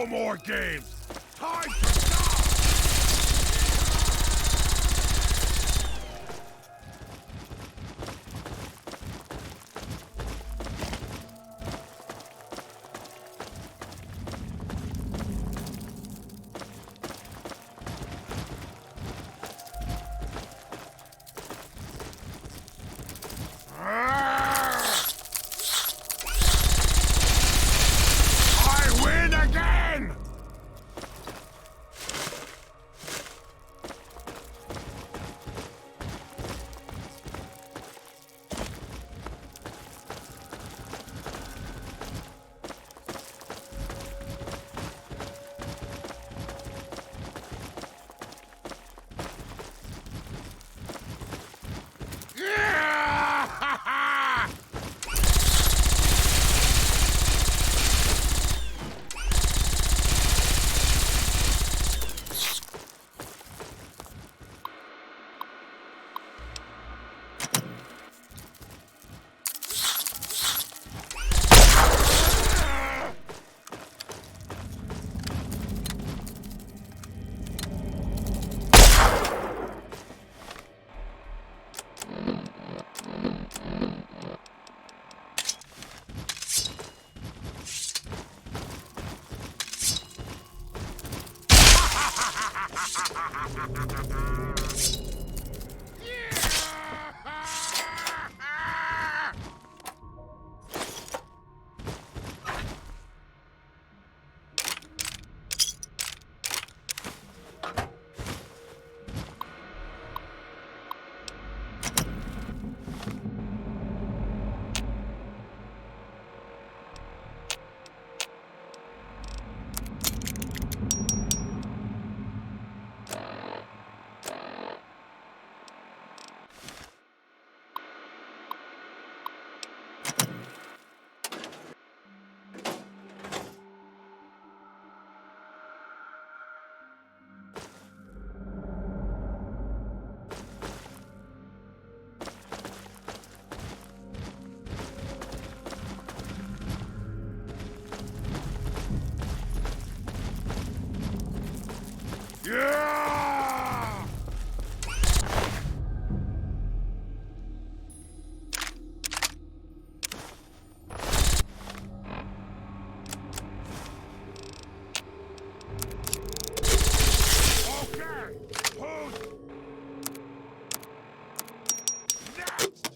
No more games! Time to die! I win again! Yeah! Okay, who's next?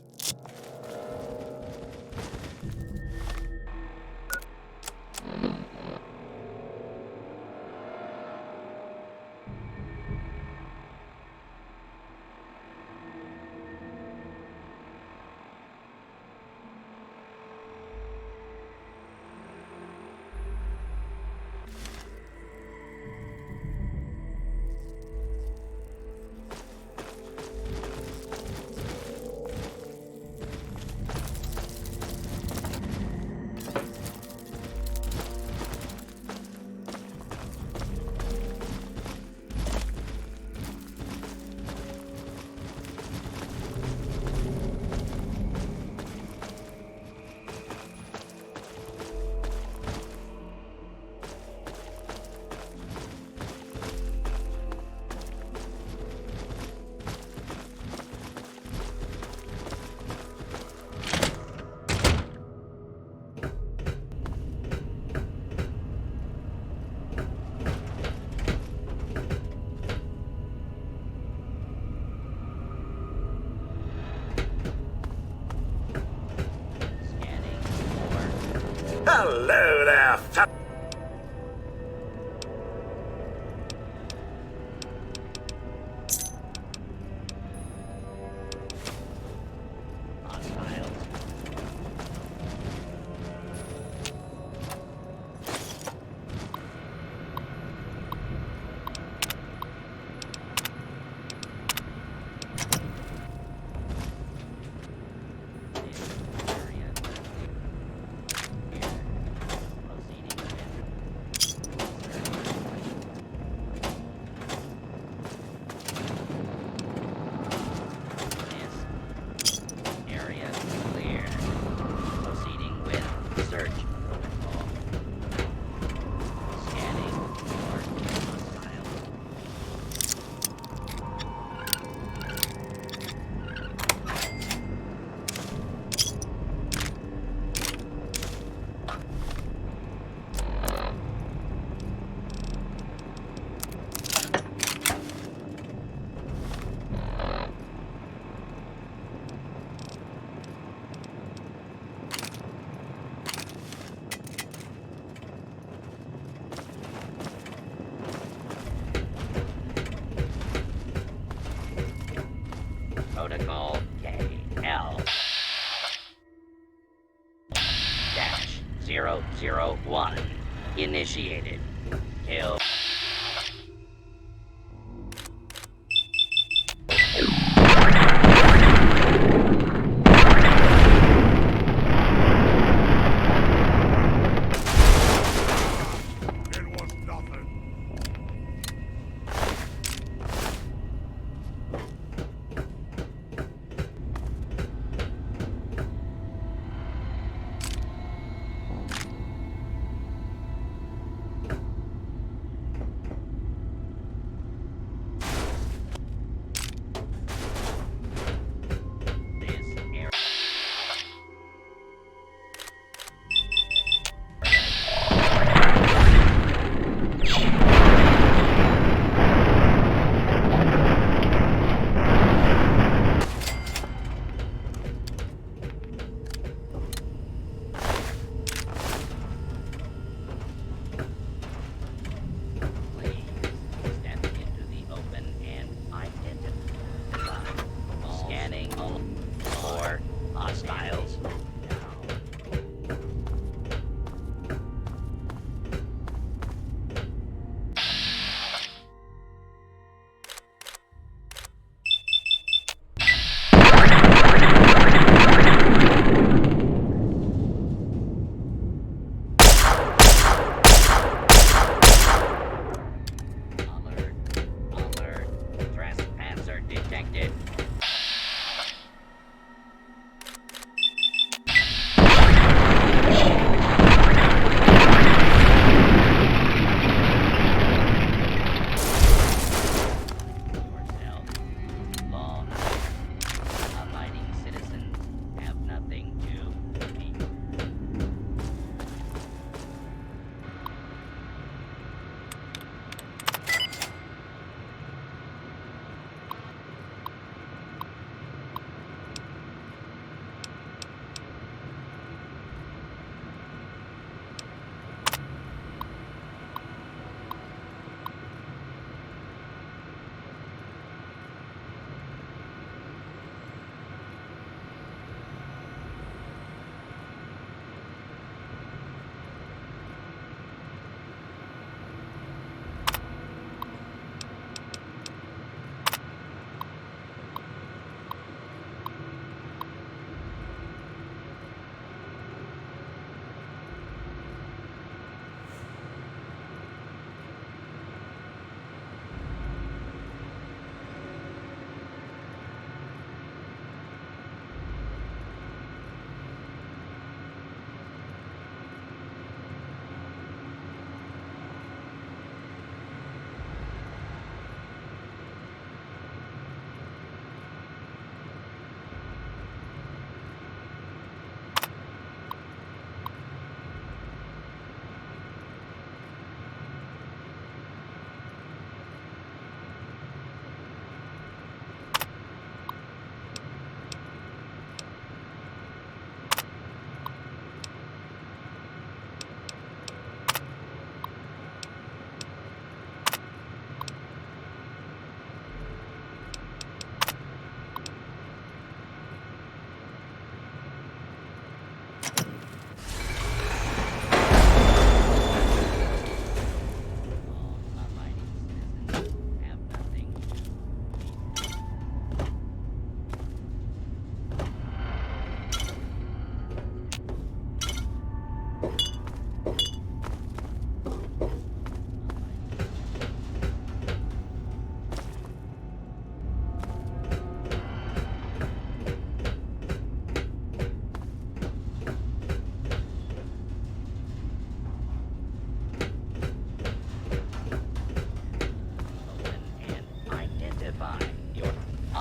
Hello there, 001. Initiated. Kill. It was nothing.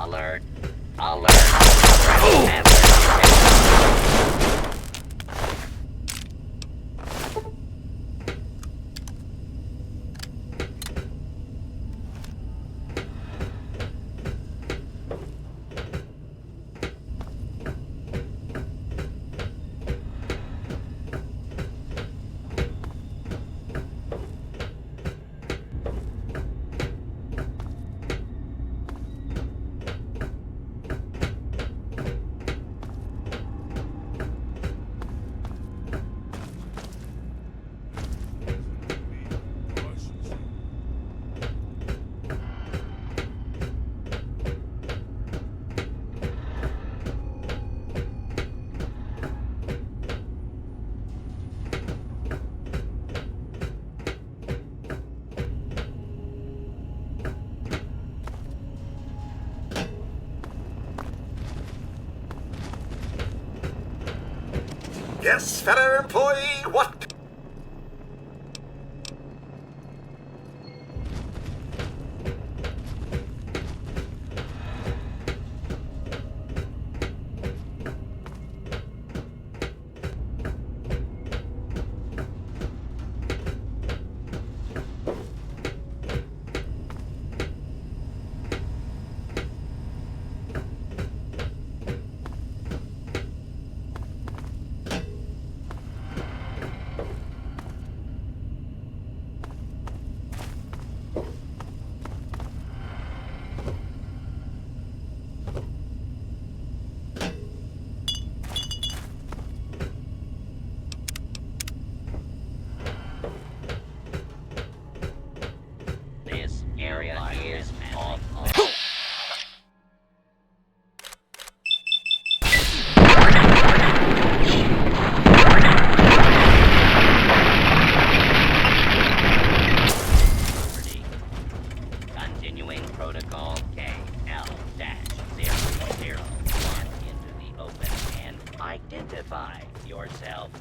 Alert. Alert. Trespasser Yes, fellow employee, what? This area is off. Continuing protocol KL-001 into the open and identify yourself.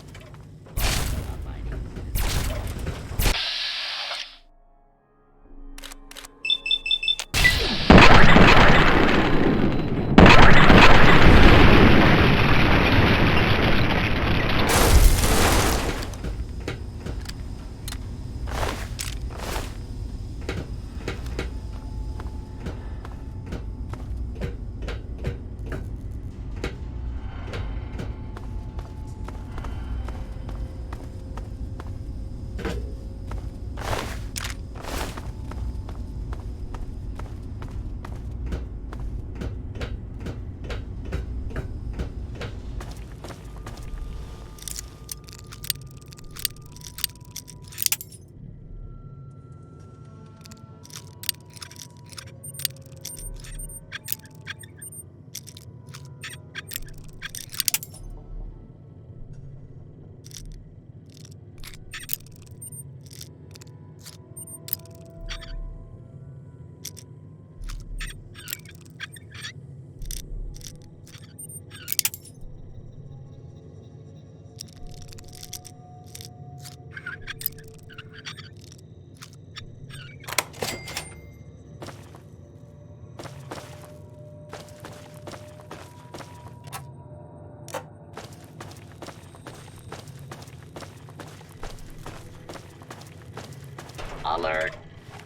Alert.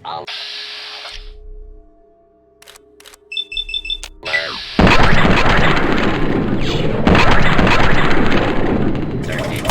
Alert. Searching.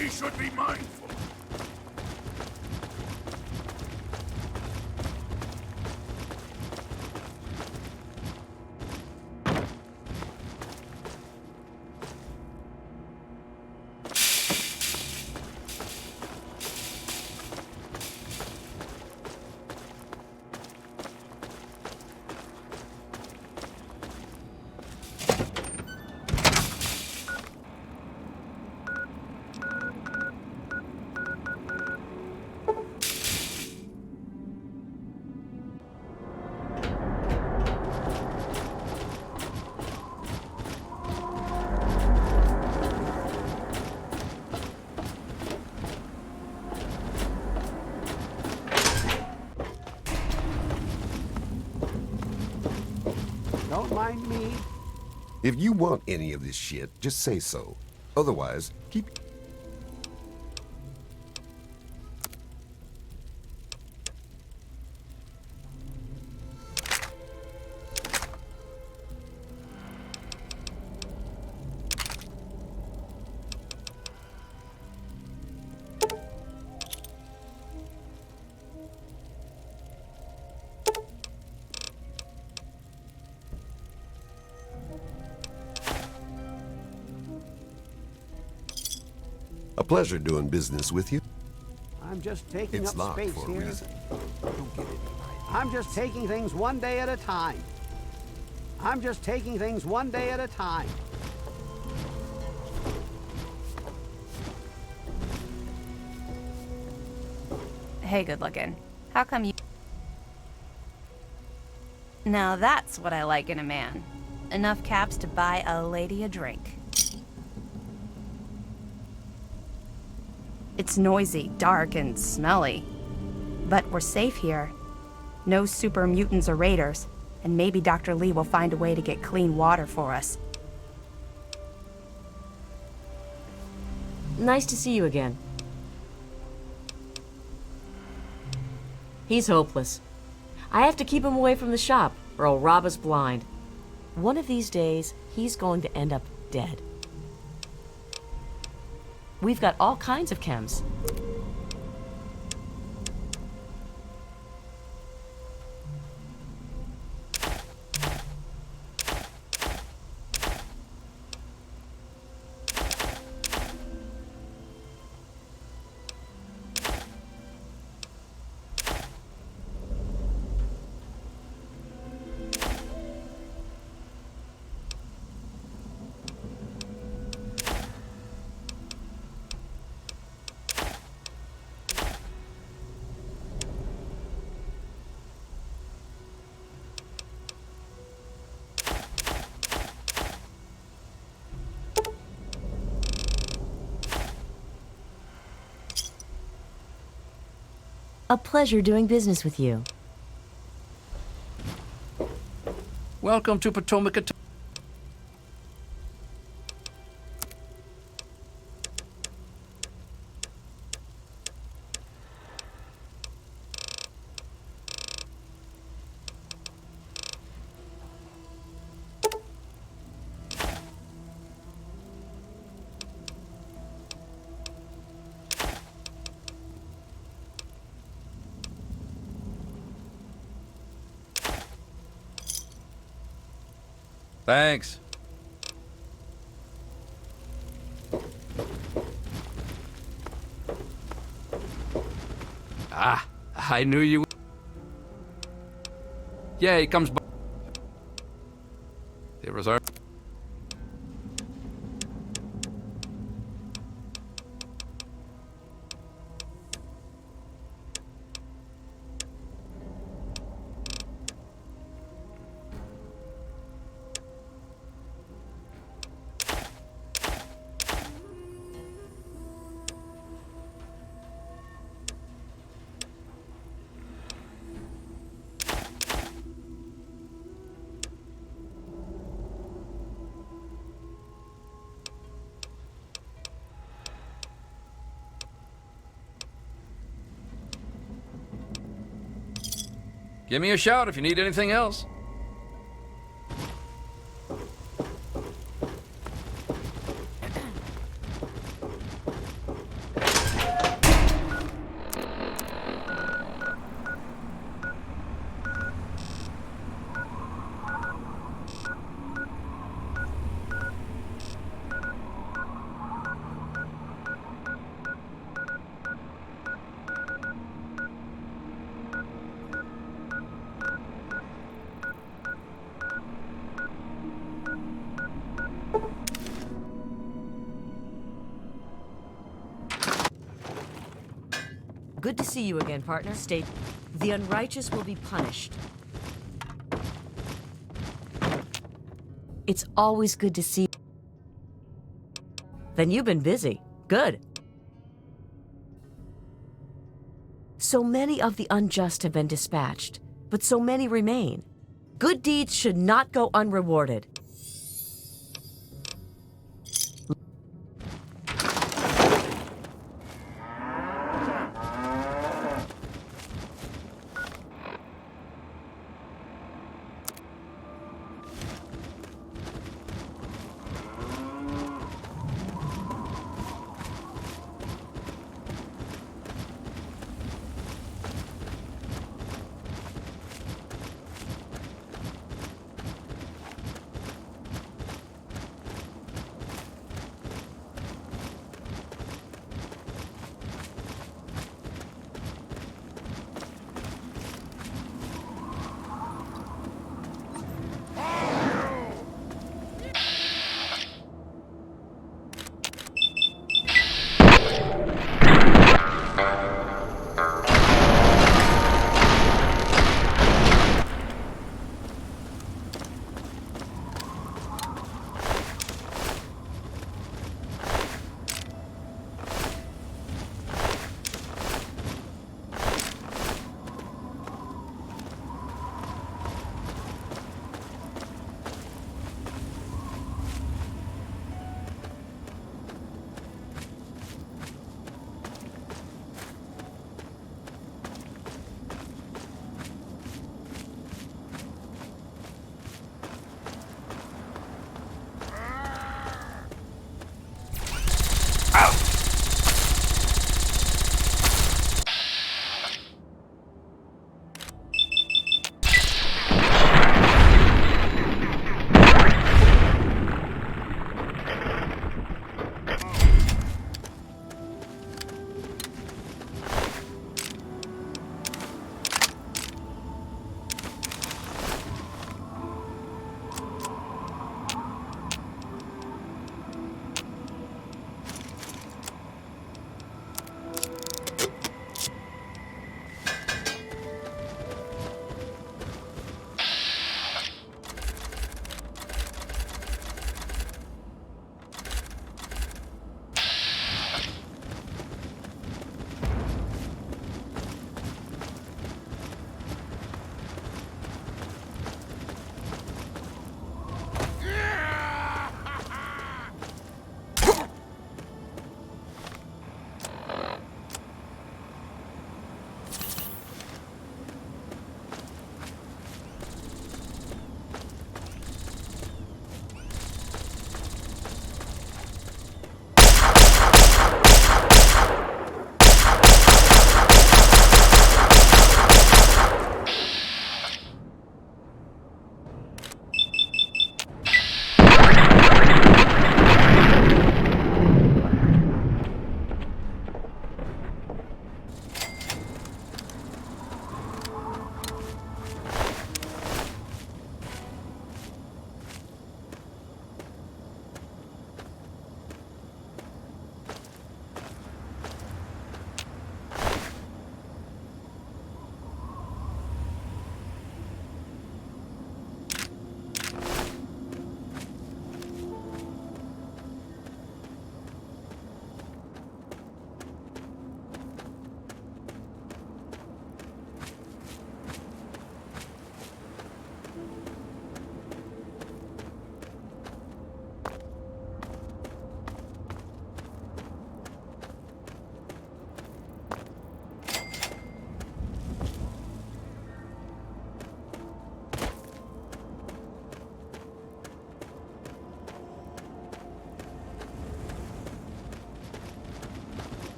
We should be mindful. Don't mind me. If you want any of this shit, just say so. Otherwise, keep... A pleasure doing business with you. I'm just taking It's up locked space for a here. reason. Don't get it. I'm just taking things one day at a time. I'm just taking things one day at a time. Hey, good looking. How come you... Now that's what I like in a man. Enough caps to buy a lady a drink. It's noisy, dark, and smelly. But we're safe here. No super mutants or raiders, and maybe Dr. Lee will find a way to get clean water for us. Nice to see you again. He's hopeless. I have to keep him away from the shop, or he'll rob us blind. One of these days, he's going to end up dead. We've got all kinds of chems. A pleasure doing business with you. Welcome to Potomac. Thanks. Ah, I knew you. Yeah, he comes by. There was our... Give me a shout if you need anything else. Good to see you again, partner. State, the unrighteous will be punished. It's always good to see. Then you've been busy. Good. So many of the unjust have been dispatched, but so many remain. Good deeds should not go unrewarded.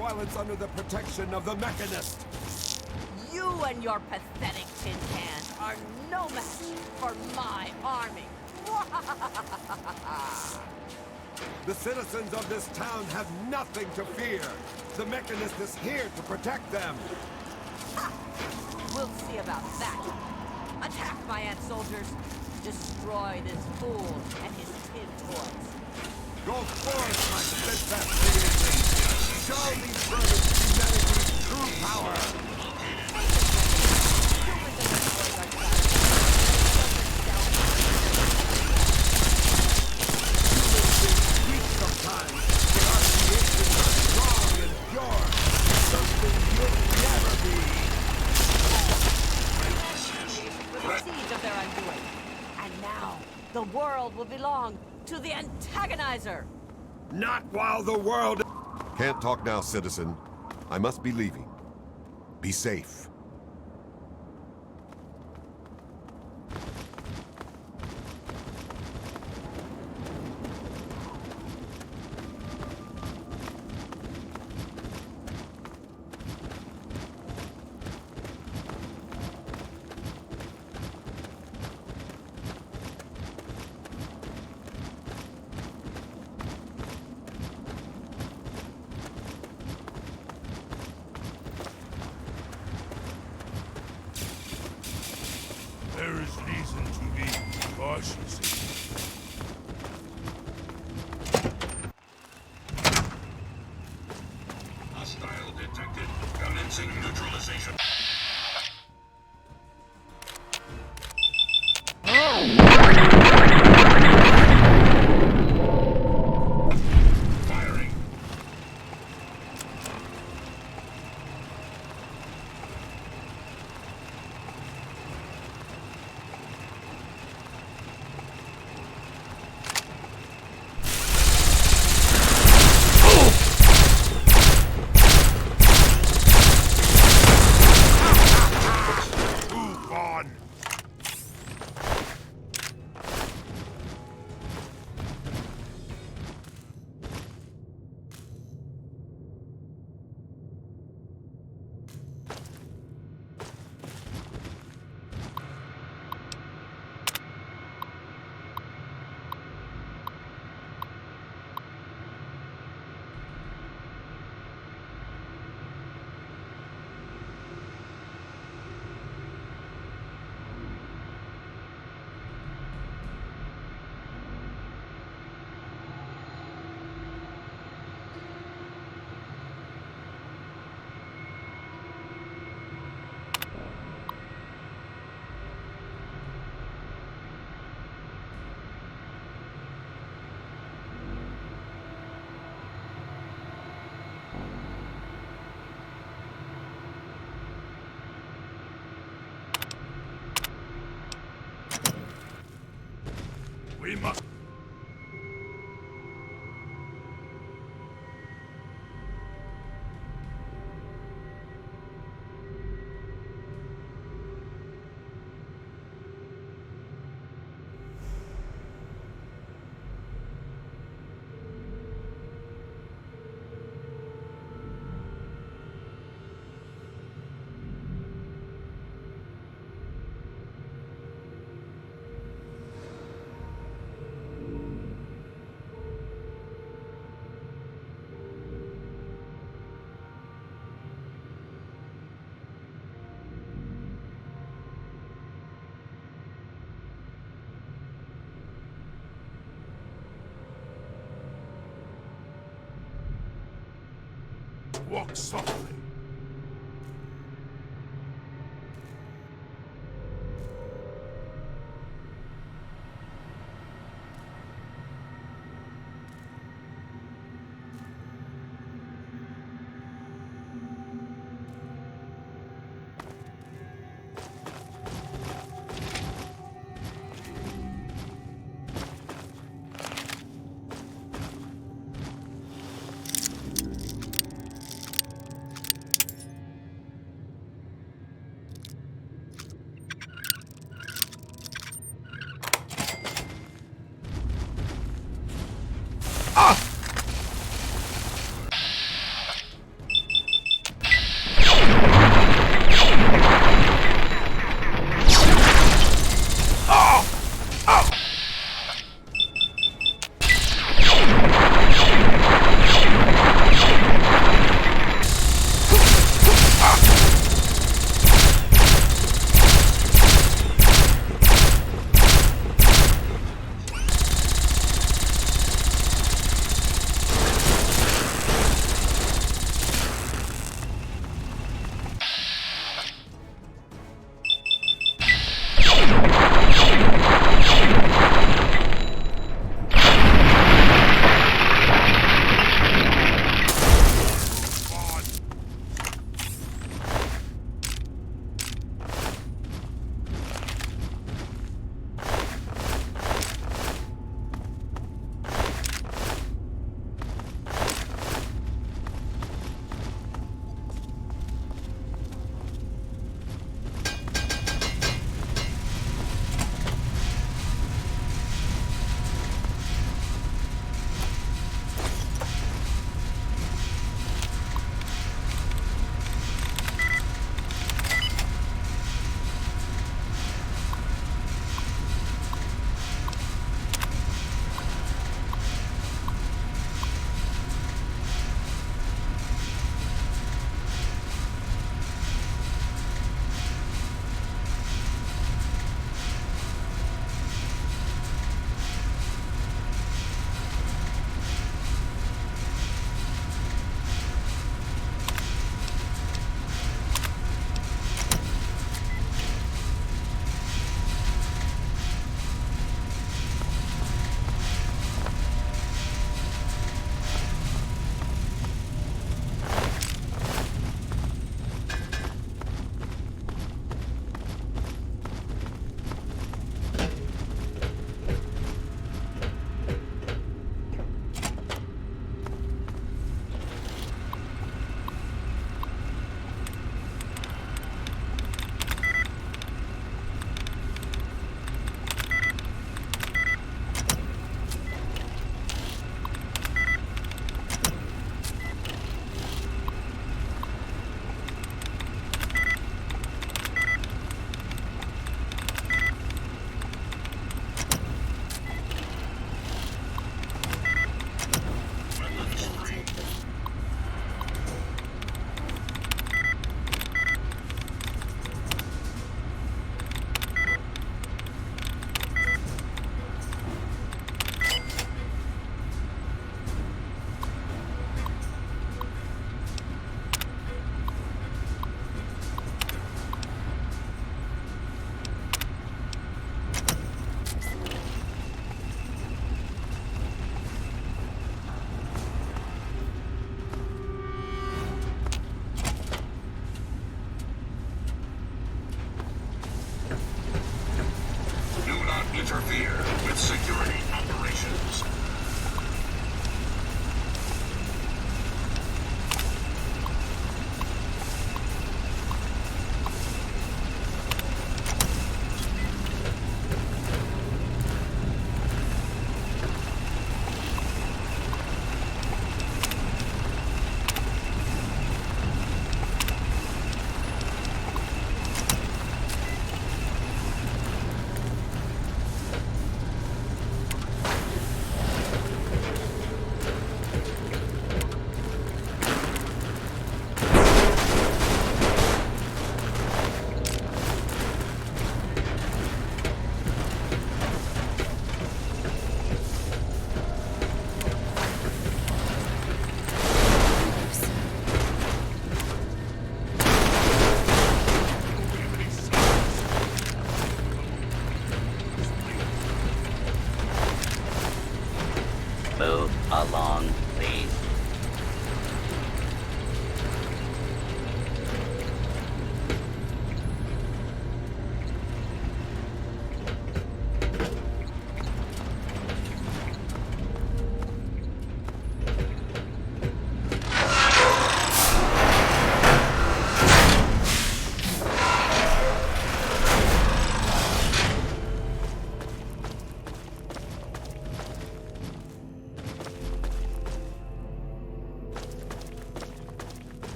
while it's under the protection of the Mechanist. You and your pathetic tin cans are no match for my army. The citizens of this town have nothing to fear. The Mechanist is here to protect them. We'll see about that. Attack, my ant soldiers. Destroy this fool and his tin toys. Go forth, my steadfast creation. Show these vermin humanity's true power. Weak sometimes, but our creations are strong and pure. Something you'll never be. For the seeds of their undoing. And now, the world will belong to the antagonizer. Not while the world... Can't talk now, citizen. I must be leaving. Be safe. There is reason to be cautious. Hostile detected. Commencing neutralization. Firing. Move on. We must. Walk softly.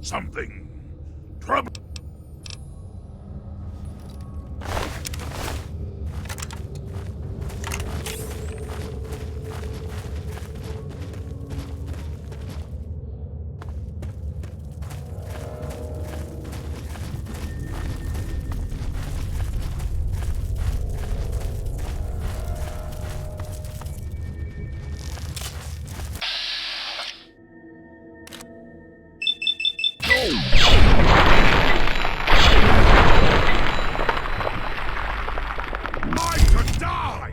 something trouble. I could die!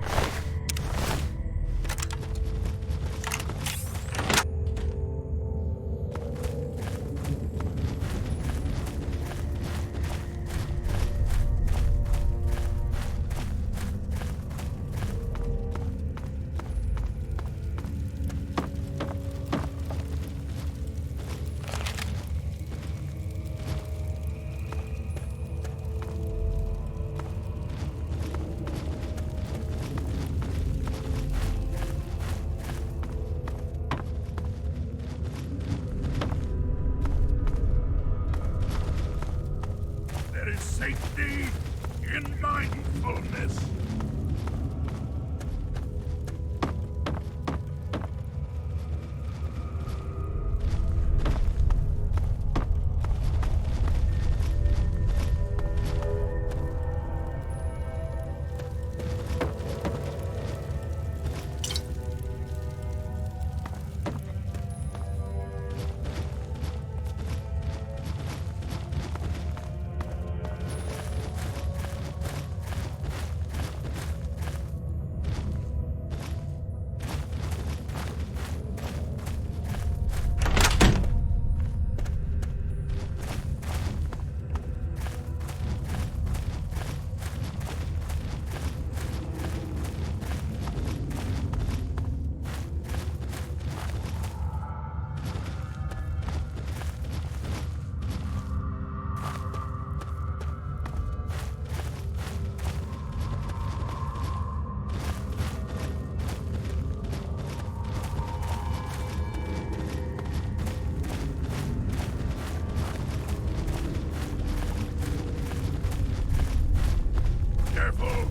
There is safety in mindfulness. Careful.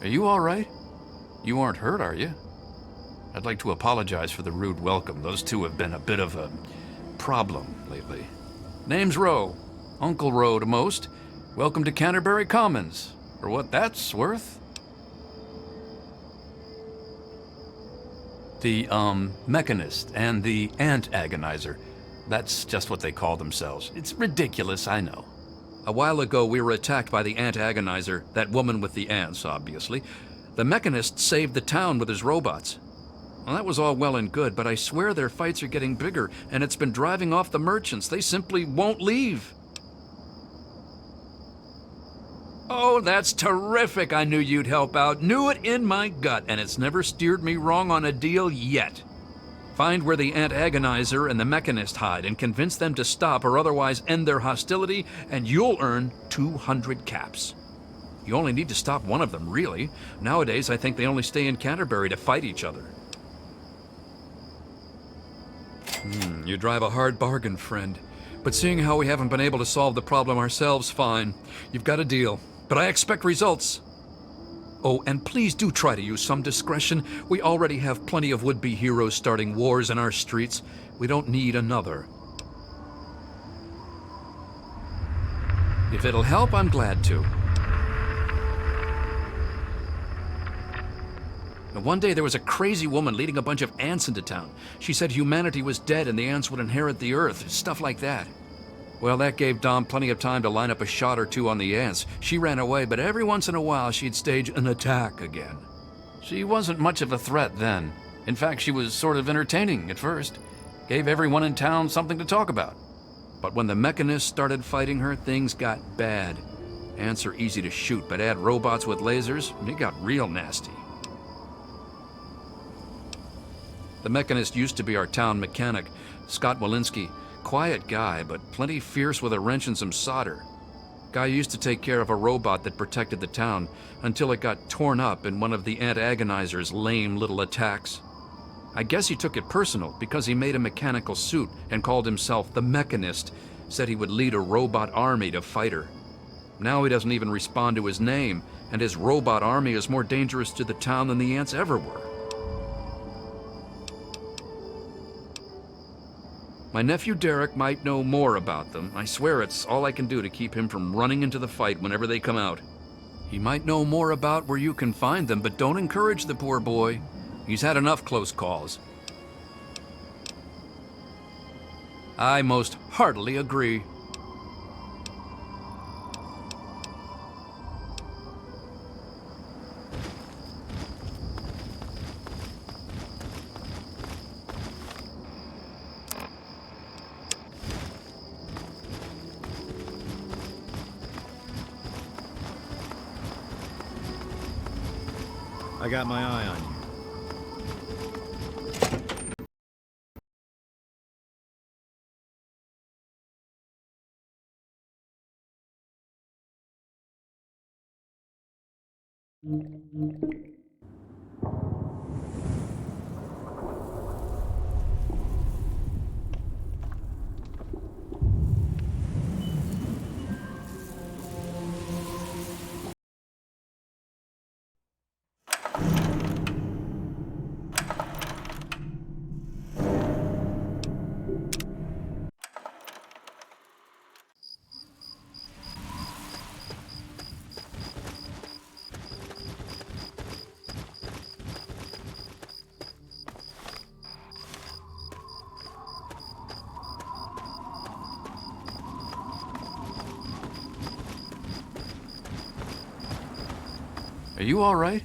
Are you all right? You aren't hurt, are you? I'd like to apologize for the rude welcome. Those two have been a bit of a problem lately. Name's Rowe. Uncle Rowe to most. Welcome to Canterbury Commons, for what that's worth. The, Mechanist and the Ant Agonizer. That's just what they call themselves. It's ridiculous, I know. A while ago, we were attacked by the Ant Agonizer, that woman with the ants, obviously. The Mechanist saved the town with his robots. Well, that was all well and good, but I swear their fights are getting bigger, and it's been driving off the merchants. They simply won't leave. Oh, that's terrific. I knew you'd help out. Knew it in my gut, and it's never steered me wrong on a deal yet. Find where the Ant Agonizer and the Mechanist hide and convince them to stop or otherwise end their hostility, and you'll earn 200 caps. You only need to stop one of them, really. Nowadays, I think they only stay in Canterbury to fight each other. You drive a hard bargain, friend. But seeing how we haven't been able to solve the problem ourselves, fine. You've got a deal. But I expect results. Oh, and please do try to use some discretion. We already have plenty of would-be heroes starting wars in our streets. We don't need another. If it'll help, I'm glad to. Now, one day there was a crazy woman leading a bunch of ants into town. She said humanity was dead and the ants would inherit the earth, stuff like that. Well, that gave Dom plenty of time to line up a shot or two on the ants. She ran away, but every once in a while she'd stage an attack again. She wasn't much of a threat then. In fact, she was sort of entertaining at first. Gave everyone in town something to talk about. But when the Mechanists started fighting her, things got bad. Ants are easy to shoot, but add robots with lasers, and it got real nasty. The Mechanist used to be our town mechanic, Scott Walensky. Quiet guy, but plenty fierce with a wrench and some solder. Guy used to take care of a robot that protected the town until it got torn up in one of the Ant Agonizer's lame little attacks. I guess he took it personal because he made a mechanical suit and called himself the Mechanist, said he would lead a robot army to fight her. Now he doesn't even respond to his name, and his robot army is more dangerous to the town than the ants ever were. My nephew Derek might know more about them. I swear it's all I can do to keep him from running into the fight whenever they come out. He might know more about where you can find them, but don't encourage the poor boy. He's had enough close calls. I most heartily agree. I got my eye on you. Are you all right?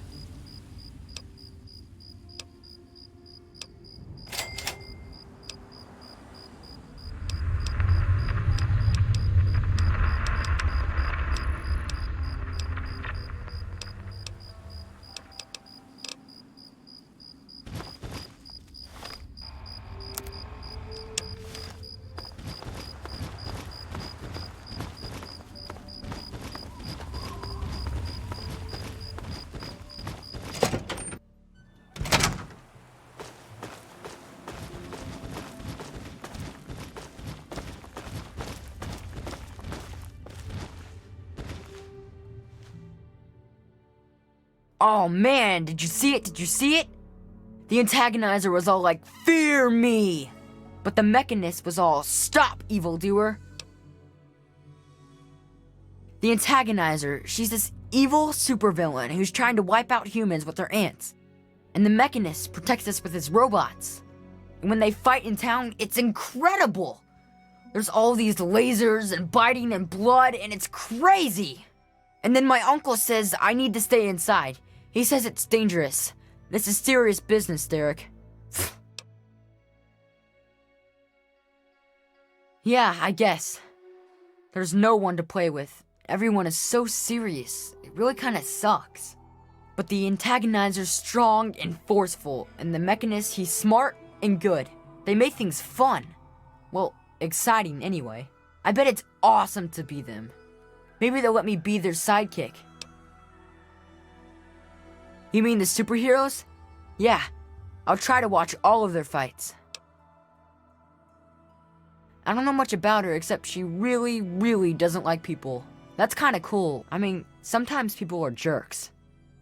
Oh man, did you see it? Did you see it? The antagonizer was all like, "Fear me!" But the Mechanist was all, "Stop, evildoer!" The The Antagonizer, she's this evil supervillain who's trying to wipe out humans with her ants. And the Mechanist protects us with his robots. And when they fight in town, it's incredible! There's all these lasers and biting and blood, and it's crazy! And then my uncle says I need to stay inside. He says it's dangerous. This is serious business, Derek. Yeah, I guess. There's no one to play with. Everyone is so serious. It really kinda sucks. But the Antagonizer's strong and forceful, and the Mechanist, he's smart and good. They make things fun. Well, exciting anyway. I bet it's awesome to be them. Maybe they'll let me be their sidekick. You mean the superheroes? Yeah, I'll try to watch all of their fights. I don't know much about her except she really, really doesn't like people. That's kinda cool. I mean, sometimes people are jerks.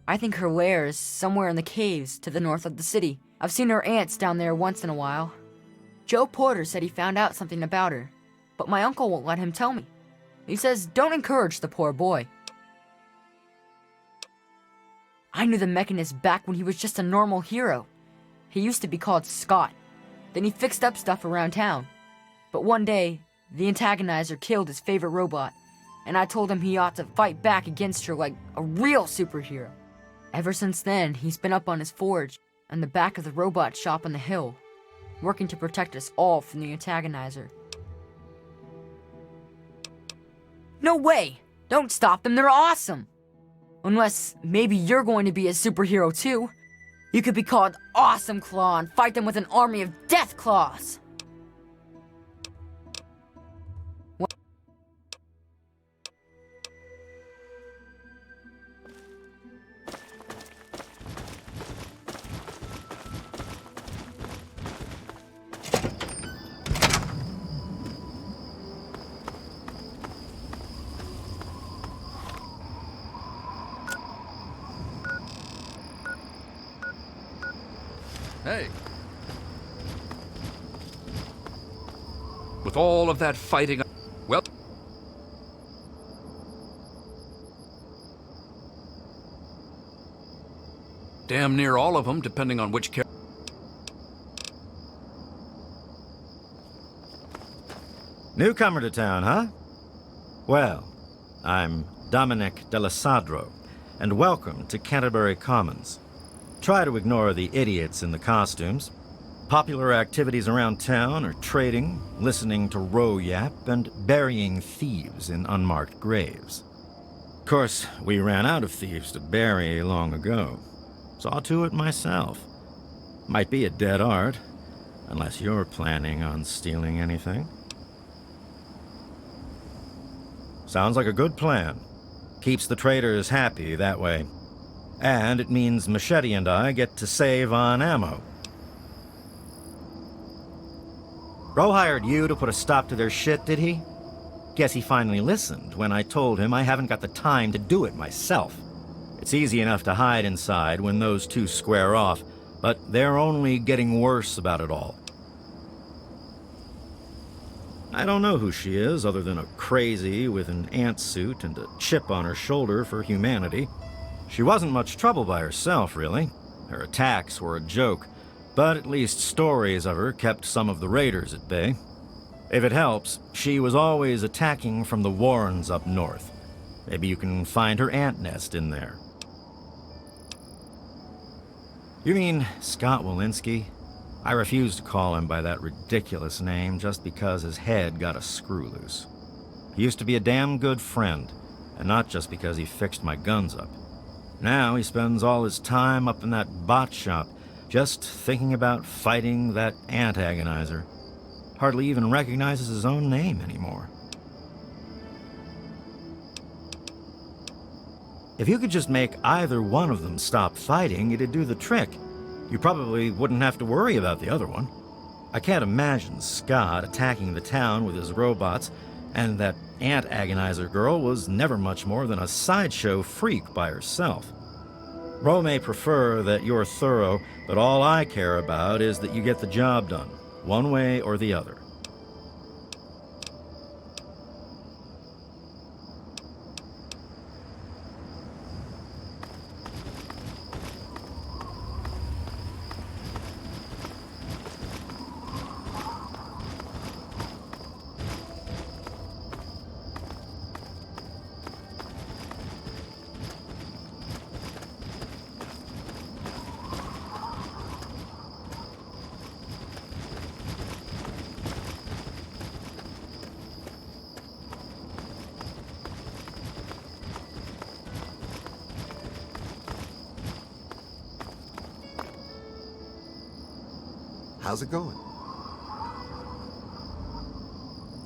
I think her lair is somewhere in the caves to the north of the city. I've seen her ants down there once in a while. Joe Porter said he found out something about her, but my uncle won't let him tell me. He says don't encourage the poor boy. I knew the Mechanist back when he was just a normal hero. He used to be called Scott. Then he fixed up stuff around town. But one day, the Antagonizer killed his favorite robot, and I told him he ought to fight back against her like a real superhero. Ever since then, he's been up on his forge and the back of the robot shop on the hill, working to protect us all from the Antagonizer. No way! Don't stop them, they're awesome! Unless maybe you're going to be a superhero too. You could be called Awesome Claw and fight them with an army of Death Claws! Hey. With all of that fighting, well, damn near all of them, depending on which character. Newcomer to town, huh? Well, I'm Dominic Delasadro, and welcome to Canterbury Commons. Try to ignore the idiots in the costumes. Popular activities around town are trading, listening to row yap, and burying thieves in unmarked graves. Of course, we ran out of thieves to bury long ago. Saw to it myself. Might be a dead art, unless you're planning on stealing anything. Sounds like a good plan. Keeps the traders happy that way. And it means Machete and I get to save on ammo. Ro hired you to put a stop to their shit, did he? Guess he finally listened when I told him I haven't got the time to do it myself. It's easy enough to hide inside when those two square off, but they're only getting worse about it all. I don't know who she is other than a crazy with an ant suit and a chip on her shoulder for humanity. She wasn't much trouble by herself, really. Her attacks were a joke, but at least stories of her kept some of the raiders at bay. If it helps, she was always attacking from the Warrens up north. Maybe you can find her ant nest in there. You mean Scott Walensky? I refuse to call him by that ridiculous name just because his head got a screw loose. He used to be a damn good friend, and not just because he fixed my guns up. Now he spends all his time up in that bot shop, just thinking about fighting that Antagonizer. Hardly even recognizes his own name anymore. If you could just make either one of them stop fighting, it'd do the trick. You probably wouldn't have to worry about the other one. I can't imagine Scott attacking the town with his robots, and that Antagonizer girl was never much more than a sideshow freak by herself. Ro may prefer that you're thorough, but all I care about is that you get the job done, one way or the other. how's it going?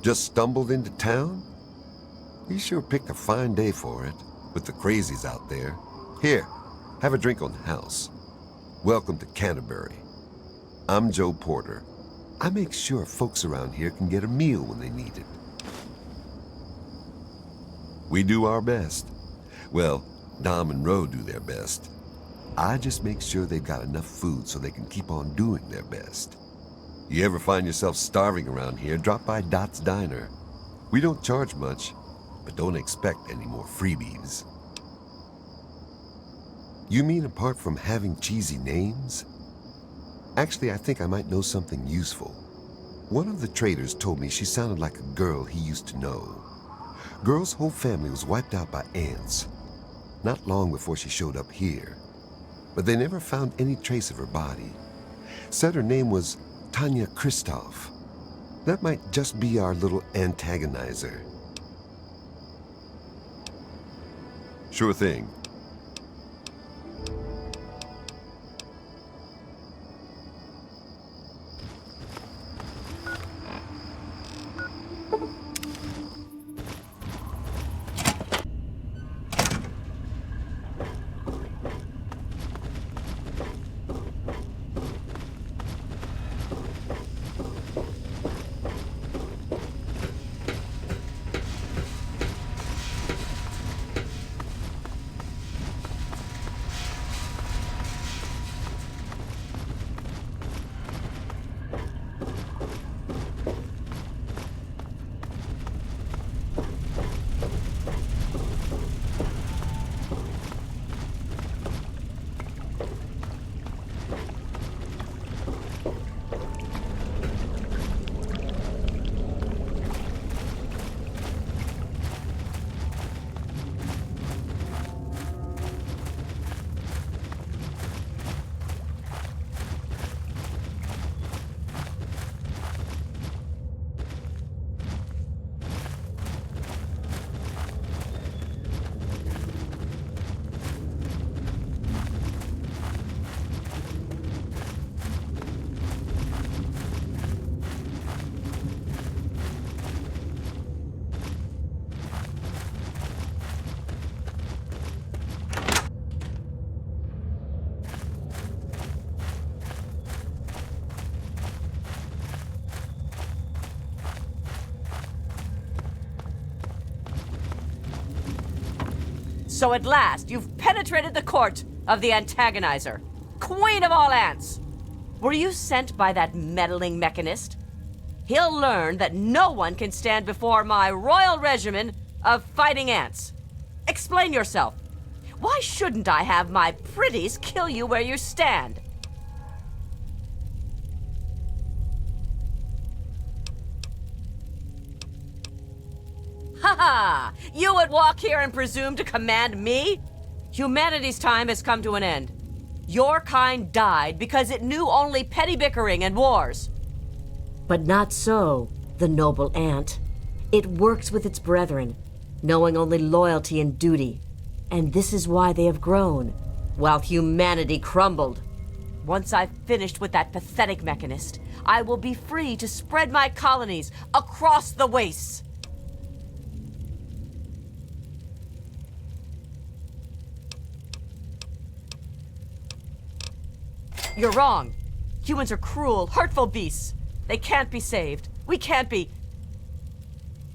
Just stumbled into town? You sure picked a fine day for it, with the crazies out there. Here, have a drink on the house. Welcome to Canterbury. I'm Joe Porter. I make sure folks around here can get a meal when they need it. We do our best. Well, Dom and Ro do their best. I just make sure they've got enough food so they can keep on doing their best. You ever find yourself starving around here, drop by Dot's Diner. We don't charge much, but don't expect any more freebies. You mean apart from having cheesy names? Actually, I think I might know something useful. One of the traders told me she sounded like a girl he used to know. Girl's whole family was wiped out by ants, not long before she showed up here. But they never found any trace of her body. Said her name was Tanya Kristoff. That might just be our little antagonizer. Sure thing. So at last, you've penetrated the court of the antagonizer, queen of all ants. Were you sent by that meddling mechanist? He'll learn that no one can stand before my royal regimen of fighting ants. Explain yourself. Why shouldn't I have my pretties kill you where you stand? Ha ha! You would walk here and presume to command me? Humanity's time has come to an end. Your kind died because it knew only petty bickering and wars. But not so, the noble ant. It works with its brethren, knowing only loyalty and duty. And this is why they have grown, while humanity crumbled. Once I've finished with that pathetic mechanist, I will be free to spread my colonies across the wastes. You're wrong. Humans are cruel, hurtful beasts. They can't be saved. We can't be...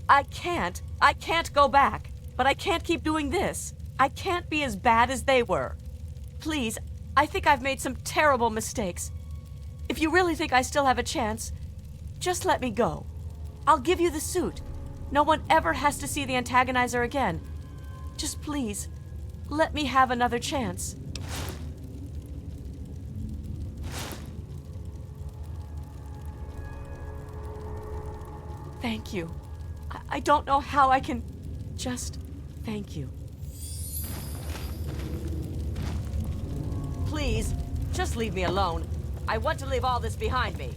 I can't go back. But I can't keep doing this. I can't be as bad as they were. Please, I think I've made some terrible mistakes. If you really think I still have a chance, just let me go. I'll give you the suit. No one ever has to see the antagonizer again. Just please, let me have another chance. Thank you. I don't know how I can just thank you. Please, just leave me alone. I want to leave all this behind me.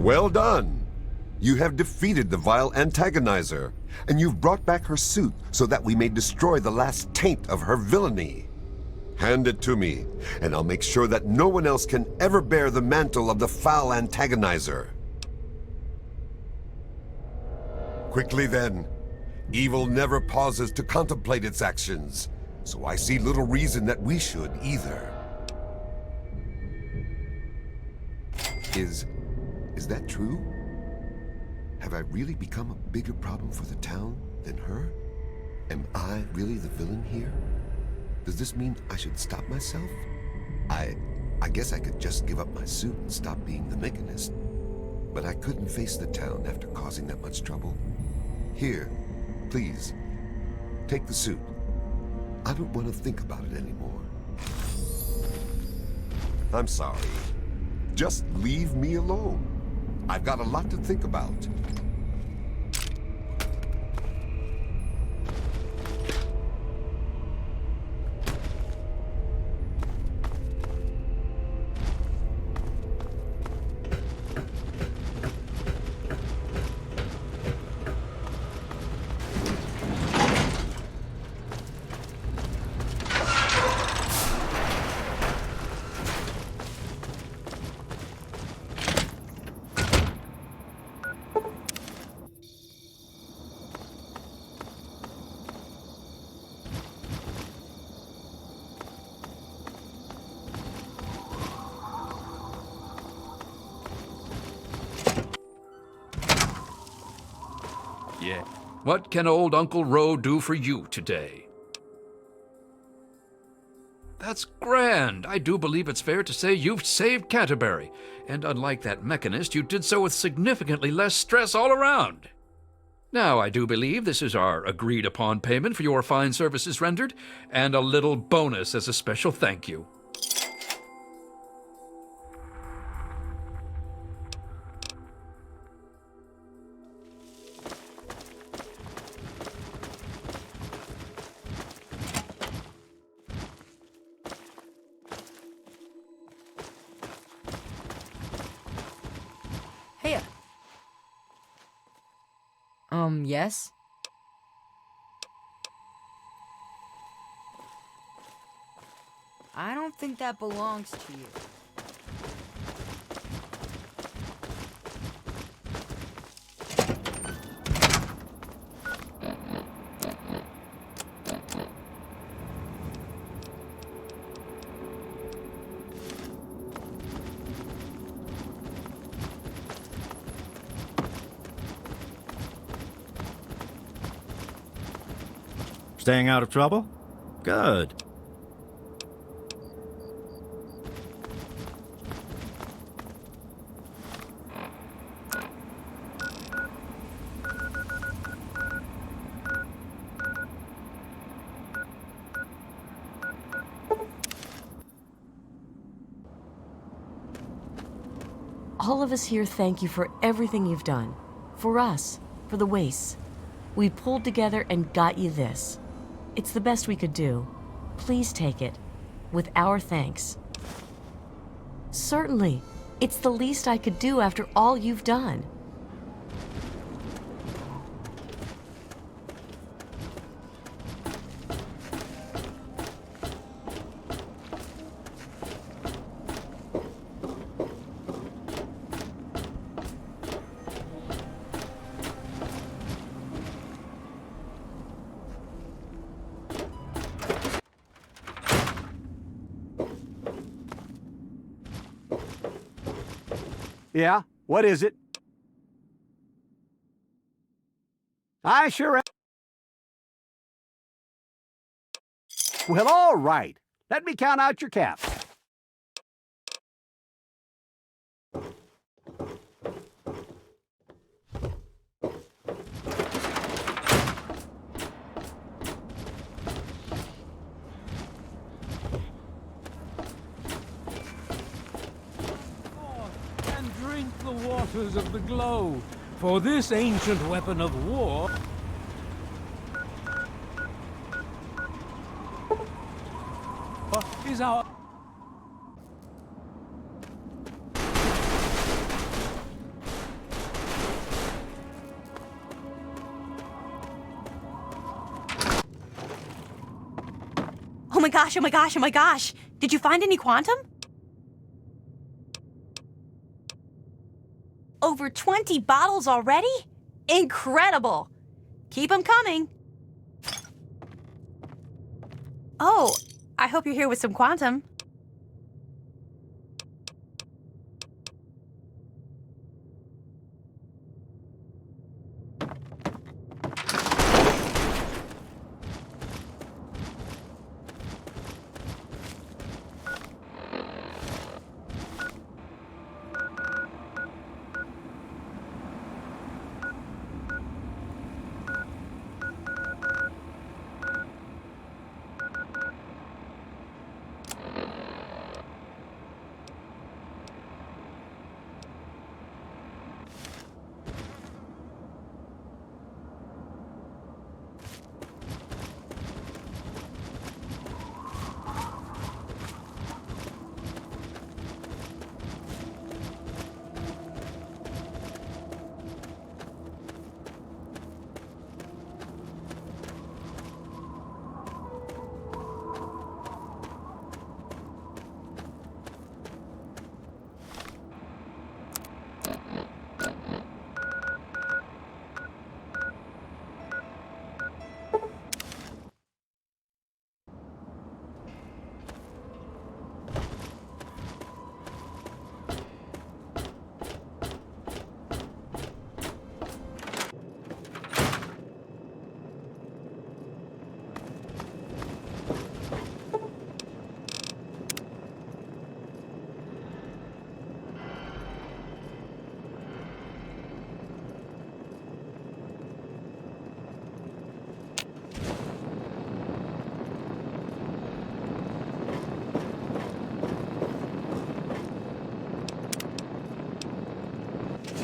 Well done. You have defeated the vile antagonizer, and you've brought back her suit so that we may destroy the last taint of her villainy. Hand it to me, and I'll make sure that no one else can ever bear the mantle of the foul antagonizer. Quickly then. Evil never pauses to contemplate its actions, so I see little reason that we should either. Is that true? Have I really become a bigger problem for the town than her? Am I really the villain here? Does this mean I should stop myself? I guess I could just give up my suit and stop being the mechanist. But I couldn't face the town after causing that much trouble. Here, please, take the suit. I don't want to think about it anymore. I'm sorry. Just leave me alone. I've got a lot to think about. Yeah. What can old Uncle Ro do for you today? That's grand. I do believe it's fair to say you've saved Canterbury. And unlike that mechanist, you did so with significantly less stress all around. Now, I do believe this is our agreed-upon payment for your fine services rendered, and a little bonus as a special thank you. Hey. Yes? I don't think that belongs to you. Staying out of trouble? Good. All of us here thank you for everything you've done. For us, for the wastes. We pulled together and got you this. It's the best we could do. Please take it, with our thanks. Certainly. It's the least I could do after all you've done. Yeah? What is it? I sure am. Well, all right. Let me count out your caps. Drink the waters of the glow, for this ancient weapon of war is our... Oh my gosh, oh my gosh, oh my gosh! Did you find any quantum? Over 20 bottles already? Incredible! Keep them coming. Oh, I hope you're here with some quantum.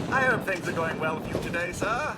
I hope things are going well with you today, sir.